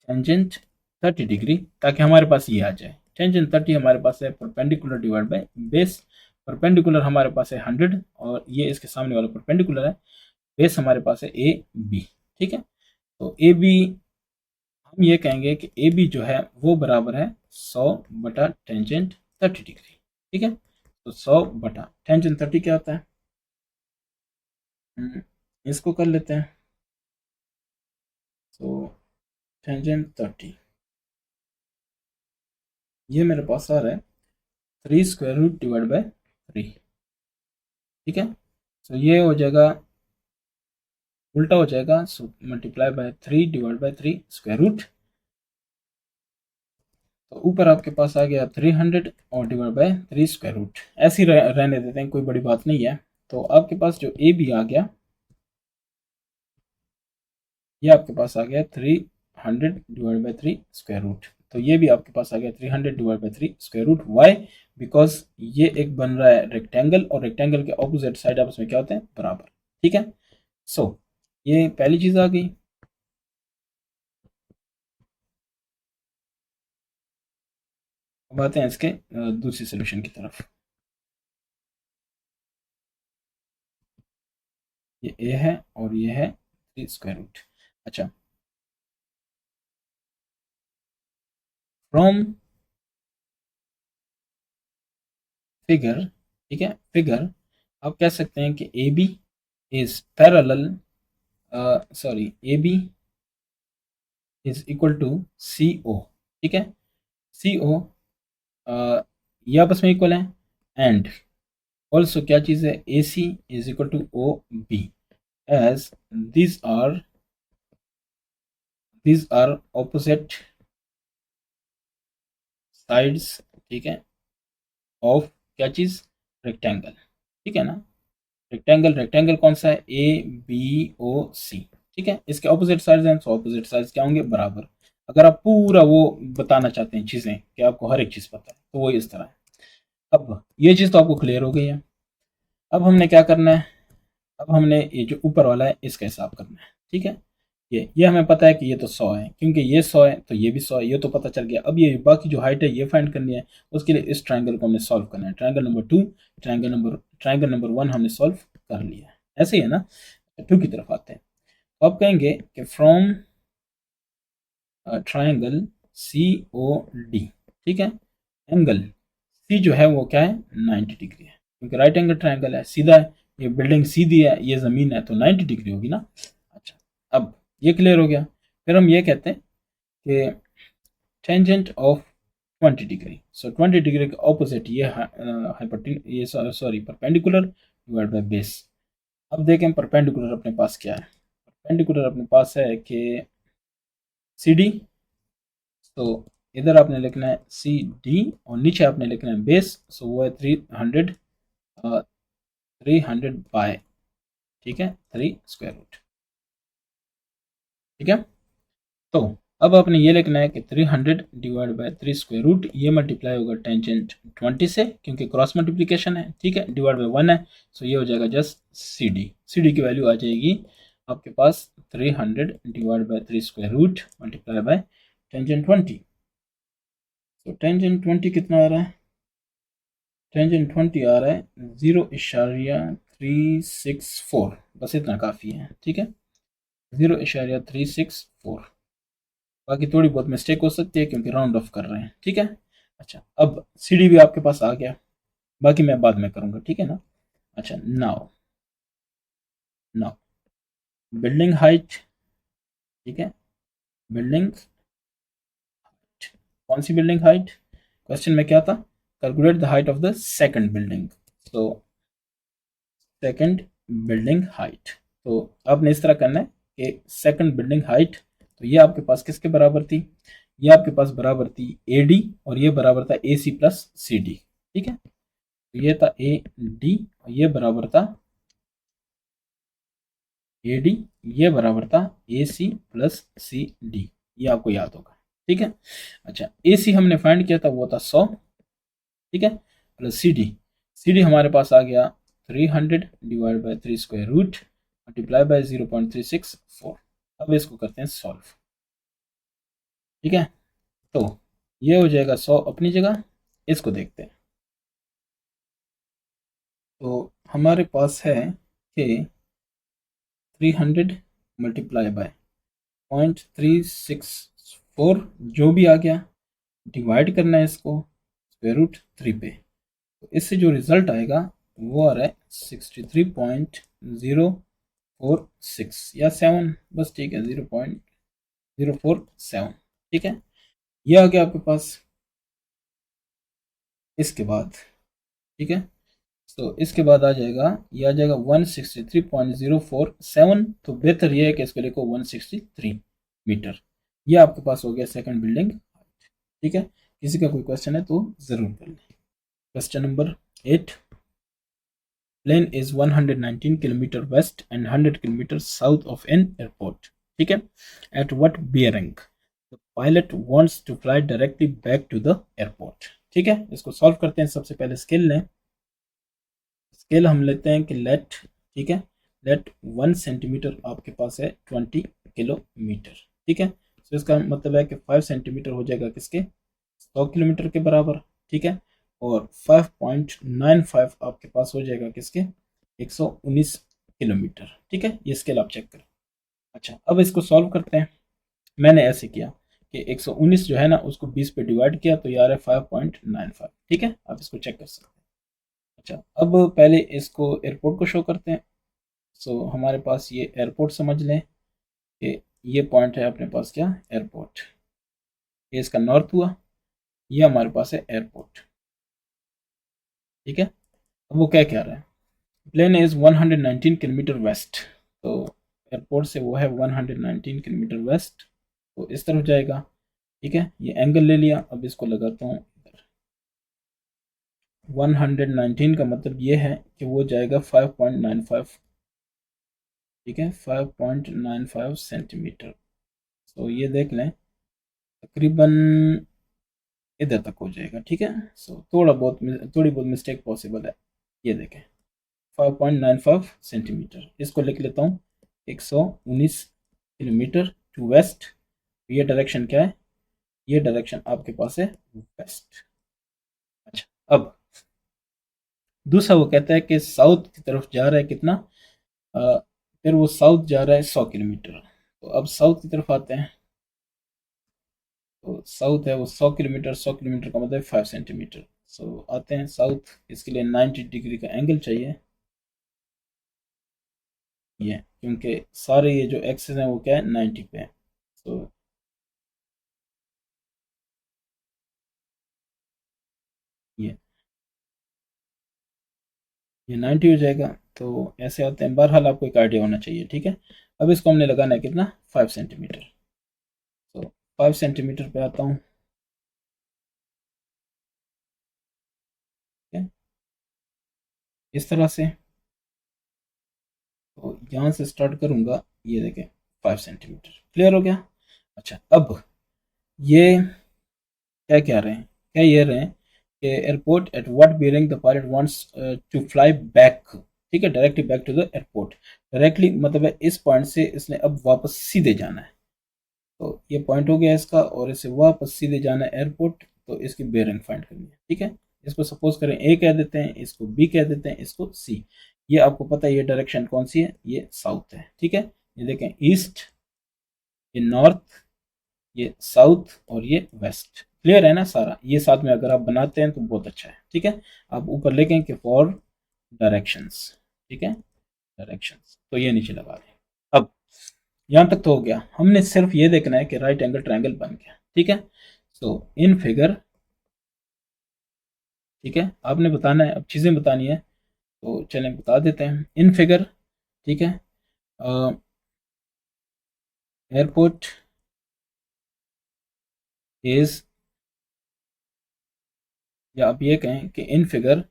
टेंजेंट 30 डिग्री, ताकि हमारे पास ये आ जाए, टेंजेंट 30 हमारे पास है perpendicular divide by base, perpendicular हमारे पास है 100 और ये इसके सामने वाला परपेंडिकुलर है, बेस हमारे पास है ए बी, ठीक है। तो ए बी, हम ये कहेंगे कि ए बी जो है वो बराबर है 100/टेंजेंट 30 डिग्री, ठीक है। तो 100/टेंजेंट 30 क्या होता है, इसको कर लेते हैं। तो टेंजेंट 30 ये मेरे पास आ रहा है 3 स्क्वायर रूट डिवाइड बाय 3, ठीक है। तो ये हो जाएगा, उल्टा हो जाएगा, so multiply by 3 divide by 3 square root, तो ऊपर आपके पास आ गया 300 और डिवाइड बाय 3 स्क्वायर रूट, ऐसे ही रहने देते हैं, कोई बड़ी बात नहीं है। तो आपके पास जो ए बी आ गया, ये आपके पास आ गया 300 डिवाइड बाई 3 स्क्वायर रूट। तो ये भी आपके पास आ गया 300 divide by 3 square root. Why? Because ये एक बन रहा है रेक्टेंगल, और रेक्टेंगल के ऑपोजिट साइड आपस में क्या होते हैं? बराबर। ठीक है, सो ये पहली चीज आ गई। अब आते हैं इसके दूसरी सोल्यूशन की तरफ। ये ए है और ये है 3 स्क्वायर रूट। अच्छा, फ्रॉम फिगर, ठीक है, फिगर आप कह सकते हैं कि A B is parallel, sorry, A B is equal to C O. ठीक है, सी ओ, ये आपस में इक्वल है। एंड ऑल्सो क्या चीज़ है? A C is equal to O B, as these are opposite sides, ठीक है, ऑफ क्या चीज़? रेक्टेंगल। ठीक है ना, रेक्टेंगल, रेक्टेंगल कौन सा है? ए बी ओ सी। ठीक है, इसके ऑपोजिट साइड्स हैं, तो ऑपोजिट साइड्स क्या होंगे? बराबर। अगर आप पूरा वो बताना चाहते हैं चीज़ें कि आपको हर एक चीज़ पता है, तो वो इस तरह है। अब ये चीज़ तो आपको क्लियर हो गई है। अब हमने क्या करना है? अब हमने ये जो ऊपर वाला है इसका हिसाब करना है। ठीक है, ये हमें पता है कि ये तो 100 है, क्योंकि ये 100 है तो ये भी 100 है, ये तो पता चल गया। अब ये बाकी जो हाइट है ये फाइंड करनी है। उसके लिए इस ट्रायंगल को हमने सॉल्व करना है। ट्रायंगल नंबर 2, ट्रायंगल नंबर 1 हमने सॉल्व कर लिया है। ऐसे ही है ना। 2 की तरफ आते हैं, तो आप कहेंगे कि from triangle C O D, ठीक है, एंगल सी जो है वो क्या है? 90 डिग्री है, क्योंकि राइट एंगल ट्रायंगल है, सीधा है। ये बिल्डिंग सीधी है, ये ज़मीन है, तो 90 डिग्री होगी ना। अच्छा, अब ये क्लियर हो गया। फिर हम ये कहते हैं कि tangent of 20 degree, so 20 degree के ऑपोजिट ये ये sorry perpendicular divide by base. अब देखें परपेंडिकुलर अपने पास क्या है। परपेंडिकुलर अपने पास है कि सी डी, तो इधर आपने लिखना है सी डी और नीचे आपने लिखना है बेस, सो वो है 300, 300 बाय, ठीक है, 3 स्क्वायर रूट। ठीक है, तो अब आपने ये लिखना है कि 300 डिवाइड बाय 3 स्क्वायर रूट, ये मल्टीप्लाई होगा टेंजेंट 20 से, क्योंकि क्रॉस मल्टीप्लिकेशन है। ठीक है, डिवाइड बाय 1 है, सो ये हो जाएगा just C D. C D की वैल्यू आ जाएगी आपके पास 300 divide by 3 square root multiply by tangent 20। तो टेंजेंट 20 कितना आ रहा है? टेंजेंट 20 आ रहा है 0.364, बस इतना काफ़ी है। ठीक है, 0.364, बाकी थोड़ी बहुत मिस्टेक हो सकती है क्योंकि राउंड ऑफ कर रहे हैं। ठीक है, अच्छा, अब सी डी भी आपके पास आ गया, बाकी मैं बाद में करूँगा। ठीक है ना। अच्छा, नाउ नाउ बिल्डिंग हाइट, ठीक है, बिल्डिंग, कौन सी बिल्डिंग हाइट? क्वेश्चन में क्या था? Calculate the height of the second building. तो सेकंड बिल्डिंग हाइट, तो आपने इस तरह करना है कि सेकंड बिल्डिंग हाइट, तो ये आपके पास किसके बराबर थी? ये आपके पास बराबर थी ए डी, और ये बराबर था ए सी प्लस सी डी। ठीक है, तो ये था ए डी और ये बराबर था ए डी, ये बराबर था ए सी प्लस सी डी, ये आपको याद होगा। ठीक है, अच्छा, ए सी हमने फाइंड किया था, वो था 100, ठीक है, plus C D, C D हमारे पास आ गया 300 divide by 3 square root multiply by 0.364। अब इसको करते हैं सॉल्व। ठीक है, तो ये हो जाएगा 100 अपनी जगह। इसको देखते हैं, तो हमारे पास है कि 300 मल्टीप्लाई बाय 0.364, जो भी आ गया, डिवाइड करना है इसको स्क्वायर रूट 3 पे, तो इससे जो रिजल्ट आएगा वो आ रहा है 63.046 या 7, बस ठीक है, 0.047। ठीक है, ये आ गया आपके पास। इसके बाद, ठीक है, तो इसके बाद आ जाएगा, ये आ जाएगा 163.047। तो बेहतर ये है कि इसको लिखो 163 मीटर। ये आपके पास हो गया सेकंड बिल्डिंग। ठीक है, किसी का कोई क्वेश्चन है तो ज़रूर कर लें। Question number 8, plane is 119 kilometre west and 100 kilometre south of an airport, ठीक है, at what bearing the pilot wants to fly directly back to the airport. ठीक है, इसको सॉल्व करते हैं। सबसे पहले स्केल लें। स्केल हम लेते हैं कि लेट, ठीक है, लेट 1 सेंटीमीटर आपके पास है 20 किलोमीटर, ठीक है। तो इसका मतलब है कि 5 सेंटीमीटर हो जाएगा किसके, 100 किलोमीटर के बराबर, ठीक है। और 5.95 आपके पास हो जाएगा किसके, 119 किलोमीटर, ठीक है। ये स्केल आप चेक करें। अच्छा, अब इसको सॉल्व करते हैं। मैंने ऐसे किया कि 119 जो है ना उसको 20 पे डिवाइड किया तो यार है 5.95, ठीक है। आप इसको चेक कर सकते हैं। अच्छा, अब पहले इसको एयरपोर्ट को शो करते हैं। सो हमारे पास ये एयरपोर्ट समझ लें कि ये पॉइंट है अपने पास क्या, एयरपोर्ट। ये इसका नॉर्थ हुआ, ये हमारे पास है एयरपोर्ट, ठीक है। अब वो क्या कह रहा है, प्लेन इज 119 किलोमीटर वेस्ट, तो एयरपोर्ट से वो है 119 किलोमीटर वेस्ट, तो इस तरफ जाएगा, ठीक है। ये एंगल ले लिया, अब इसको लगाता हूँ इधर। 119 का मतलब ये है कि वो जाएगा 5.95, ठीक है, 5.95 सेंटीमीटर। तो ये देख लें तकरीबन इधर तक हो जाएगा, ठीक है। सो थोड़ी बहुत मिस्टेक पॉसिबल है। ये देखें 5.95 सेंटीमीटर, इसको लिख लेता हूँ 119 किलोमीटर टू वेस्ट। ये डायरेक्शन क्या है, ये डायरेक्शन आपके पास है वेस्ट। अच्छा, अब दूसरा वो कहता है कि साउथ की तरफ जा रहा है कितना, फिर वो साउथ जा रहा है 100 किलोमीटर। तो अब साउथ की तरफ आते हैं, तो साउथ है वो 100 किलोमीटर, 100 किलोमीटर का मतलब 5 सेंटीमीटर। सो आते हैं साउथ, इसके लिए 90 डिग्री का एंगल चाहिए, ये क्योंकि सारे ये जो एक्सेस हैं वो क्या है 90 पे है। सो ये ये 90 हो जाएगा। तो ऐसे आते हैं, बहरहाल आपको एक आइडिया होना चाहिए, ठीक है। अब इसको हमने लगाना है कितना, 5 सेंटीमीटर। तो 5 सेंटीमीटर पे आता हूँ, ठीक है, इस तरह से। तो यहाँ से स्टार्ट करूँगा, ये देखें 5 सेंटीमीटर, क्लियर हो गया। अच्छा, अब ये क्या कह रहे हैं, क्या ये रहे हैं कि airport at what bearing the pilot wants to fly back, ठीक है, directly back to the airport. Directly मतलब है इस पॉइंट से इसने अब वापस सीधे जाना है। तो ये पॉइंट हो गया इसका, और इसे वापस सीधे जाना है एयरपोर्ट। तो इसकी बेयरिंग फाइंड करनी है, ठीक है। इसको सपोज करें ए कह देते हैं, इसको बी कह देते हैं, इसको सी। ये आपको पता है ये डायरेक्शन कौन सी है, ये साउथ है, ठीक है। ये देखें ईस्ट, ये नॉर्थ, ये साउथ और ये वेस्ट, क्लियर है ना सारा। ये साथ में अगर आप बनाते हैं तो बहुत अच्छा है, ठीक है। आप ऊपर लिखें कि फॉर डायरेक्शंस, ठीक है, डायरेक्शंस, तो ये नीचे लगा दें। अब यहाँ तक तो हो गया, हमने सिर्फ ये देखना है कि राइट एंगल ट्रायंगल बन गया, ठीक है। सो इन फिगर, ठीक है, आपने बताना है, अब चीज़ें बतानी है, तो चलें बता देते हैं इन फिगर, ठीक है। एयरपोर्ट इज, या आप ये कहें कि in figure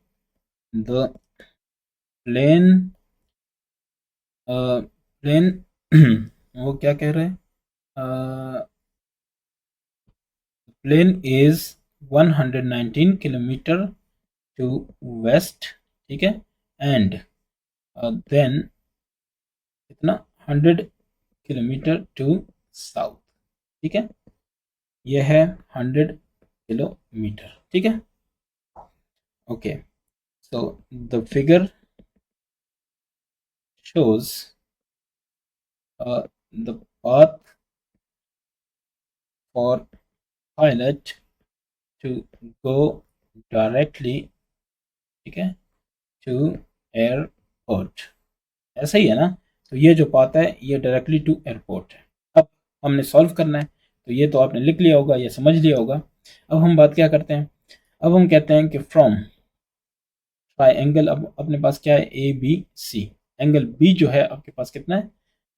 the plane, plane वो क्या कह रहे हैं, plane is 119 kilometre to west, ठीक है, एंड देन कितना, 100 किलोमीटर टू साउथ, ठीक है। ये है 100 किलोमीटर, ठीक है। Okay, so the figure shows the path for pilot to go directly, ठीक है, टू एयरपोर्ट। ऐसा ही है ना। तो ये जो पाथ है ये डायरेक्टली टू एयरपोर्ट है। अब हमने सॉल्व करना है, तो ये तो आपने लिख लिया होगा, ये समझ लिया होगा। अब हम बात क्या करते हैं, अब हम कहते हैं कि फ्रॉम ट्राइंगल, अब अपने पास क्या है, A B C. Angle B जो है आपके पास कितना है,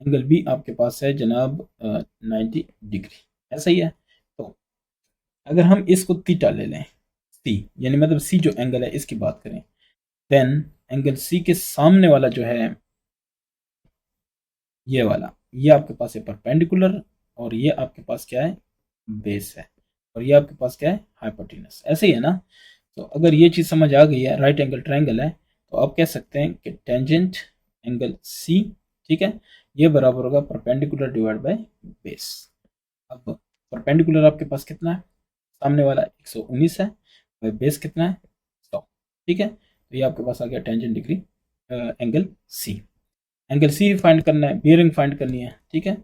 एंगल बी आपके पास है जनाब 90 डिग्री, ऐसा ही है। तो अगर हम इसको थीटा ले लें, सी यानी मतलब सी जो एंगल है इसकी बात करें, देन एंगल सी के सामने वाला जो है ये वाला, ये आपके पास है परपेंडिकुलर, और ये आपके पास क्या है, बेस है, और ये आपके पास क्या है, हाइपोटेनस। ऐसे ही है ना। तो अगर ये चीज़ समझ आ गई है, राइट एंगल ट्रायंगल है, तो आप कह सकते हैं कि टेंजेंट एंगल सी, ठीक है, ये बराबर होगा परपेंडिकुलर डिवाइड बाय बेस। अब परपेंडिकुलर आपके पास कितना है, सामने वाला 119 है, बाय बेस कितना है, 100, ठीक है। तो ये आपके पास आ गया tangent degree angle C. Angle C find करना है, बियरिंग फाइंड करनी है, ठीक है।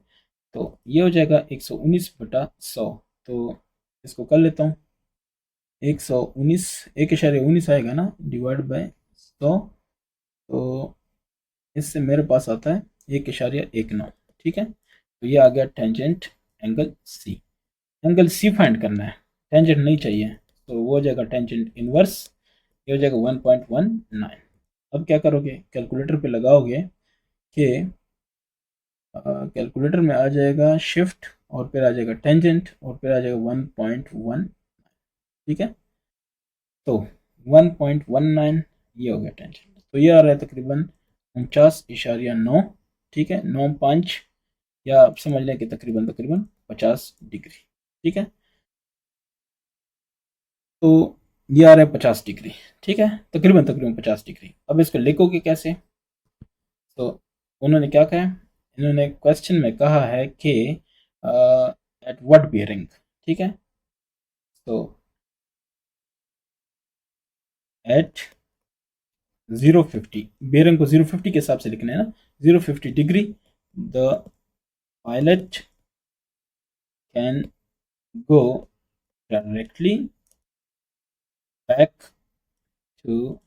तो ये हो जाएगा 119/100। तो इसको कर लेता हूँ, 119 1.19 आएगा ना, डिवाइड बाय 100। तो इससे मेरे पास आता है 1.19, ठीक है। तो ये आ गया tangent angle C. Angle C find करना है, टेंजेंट नहीं चाहिए, तो वो हो जाएगा टेंजेंट इनवर्स, ये हो जाएगा 1.19। अब क्या करोगे, कैलकुलेटर पे लगाओगे कि कैलकुलेटर में आ जाएगा शिफ्ट, और फिर आ जाएगा टेंजेंट, और फिर आ जाएगा 1.1, ठीक है। तो 1.19 ये हो गया टेंजेंट। तो ये आ रहा है तकरीबन 49.9, ठीक है, 95, या आप समझ लें कि तकरीबन तकरीबन 50 डिग्री, ठीक है। तो ये आ रहा है 50 डिग्री, ठीक है, तकरीबन तकरीबन 50 डिग्री। अब इसको लिखोगे कैसे, तो उन्होंने क्या कहा है, इन्होंने क्वेश्चन में कहा है कि एट व्हाट बियरिंग, ठीक है। तो एट 050, बेयरिंग को 050 के हिसाब से लिखना है ना, 050 degree the pilot can go directly back to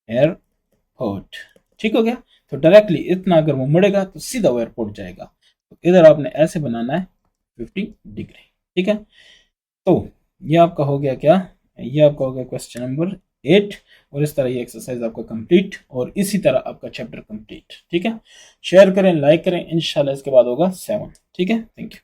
airport, ठीक हो गया। तो डायरेक्टली इतना अगर वो मुड़ेगा तो सीधा वो एयरपोर्ट जाएगा। तो इधर आपने ऐसे बनाना है 50 डिग्री, ठीक है। तो ये आपका हो गया क्या, ये आपका हो गया क्वेश्चन नंबर 8। और इस तरह ये एक्सरसाइज आपका कंप्लीट, और इसी तरह आपका चैप्टर कंप्लीट, ठीक है। शेयर करें, लाइक करें, इंशाल्लाह इसके बाद होगा 7, ठीक है। Thank you.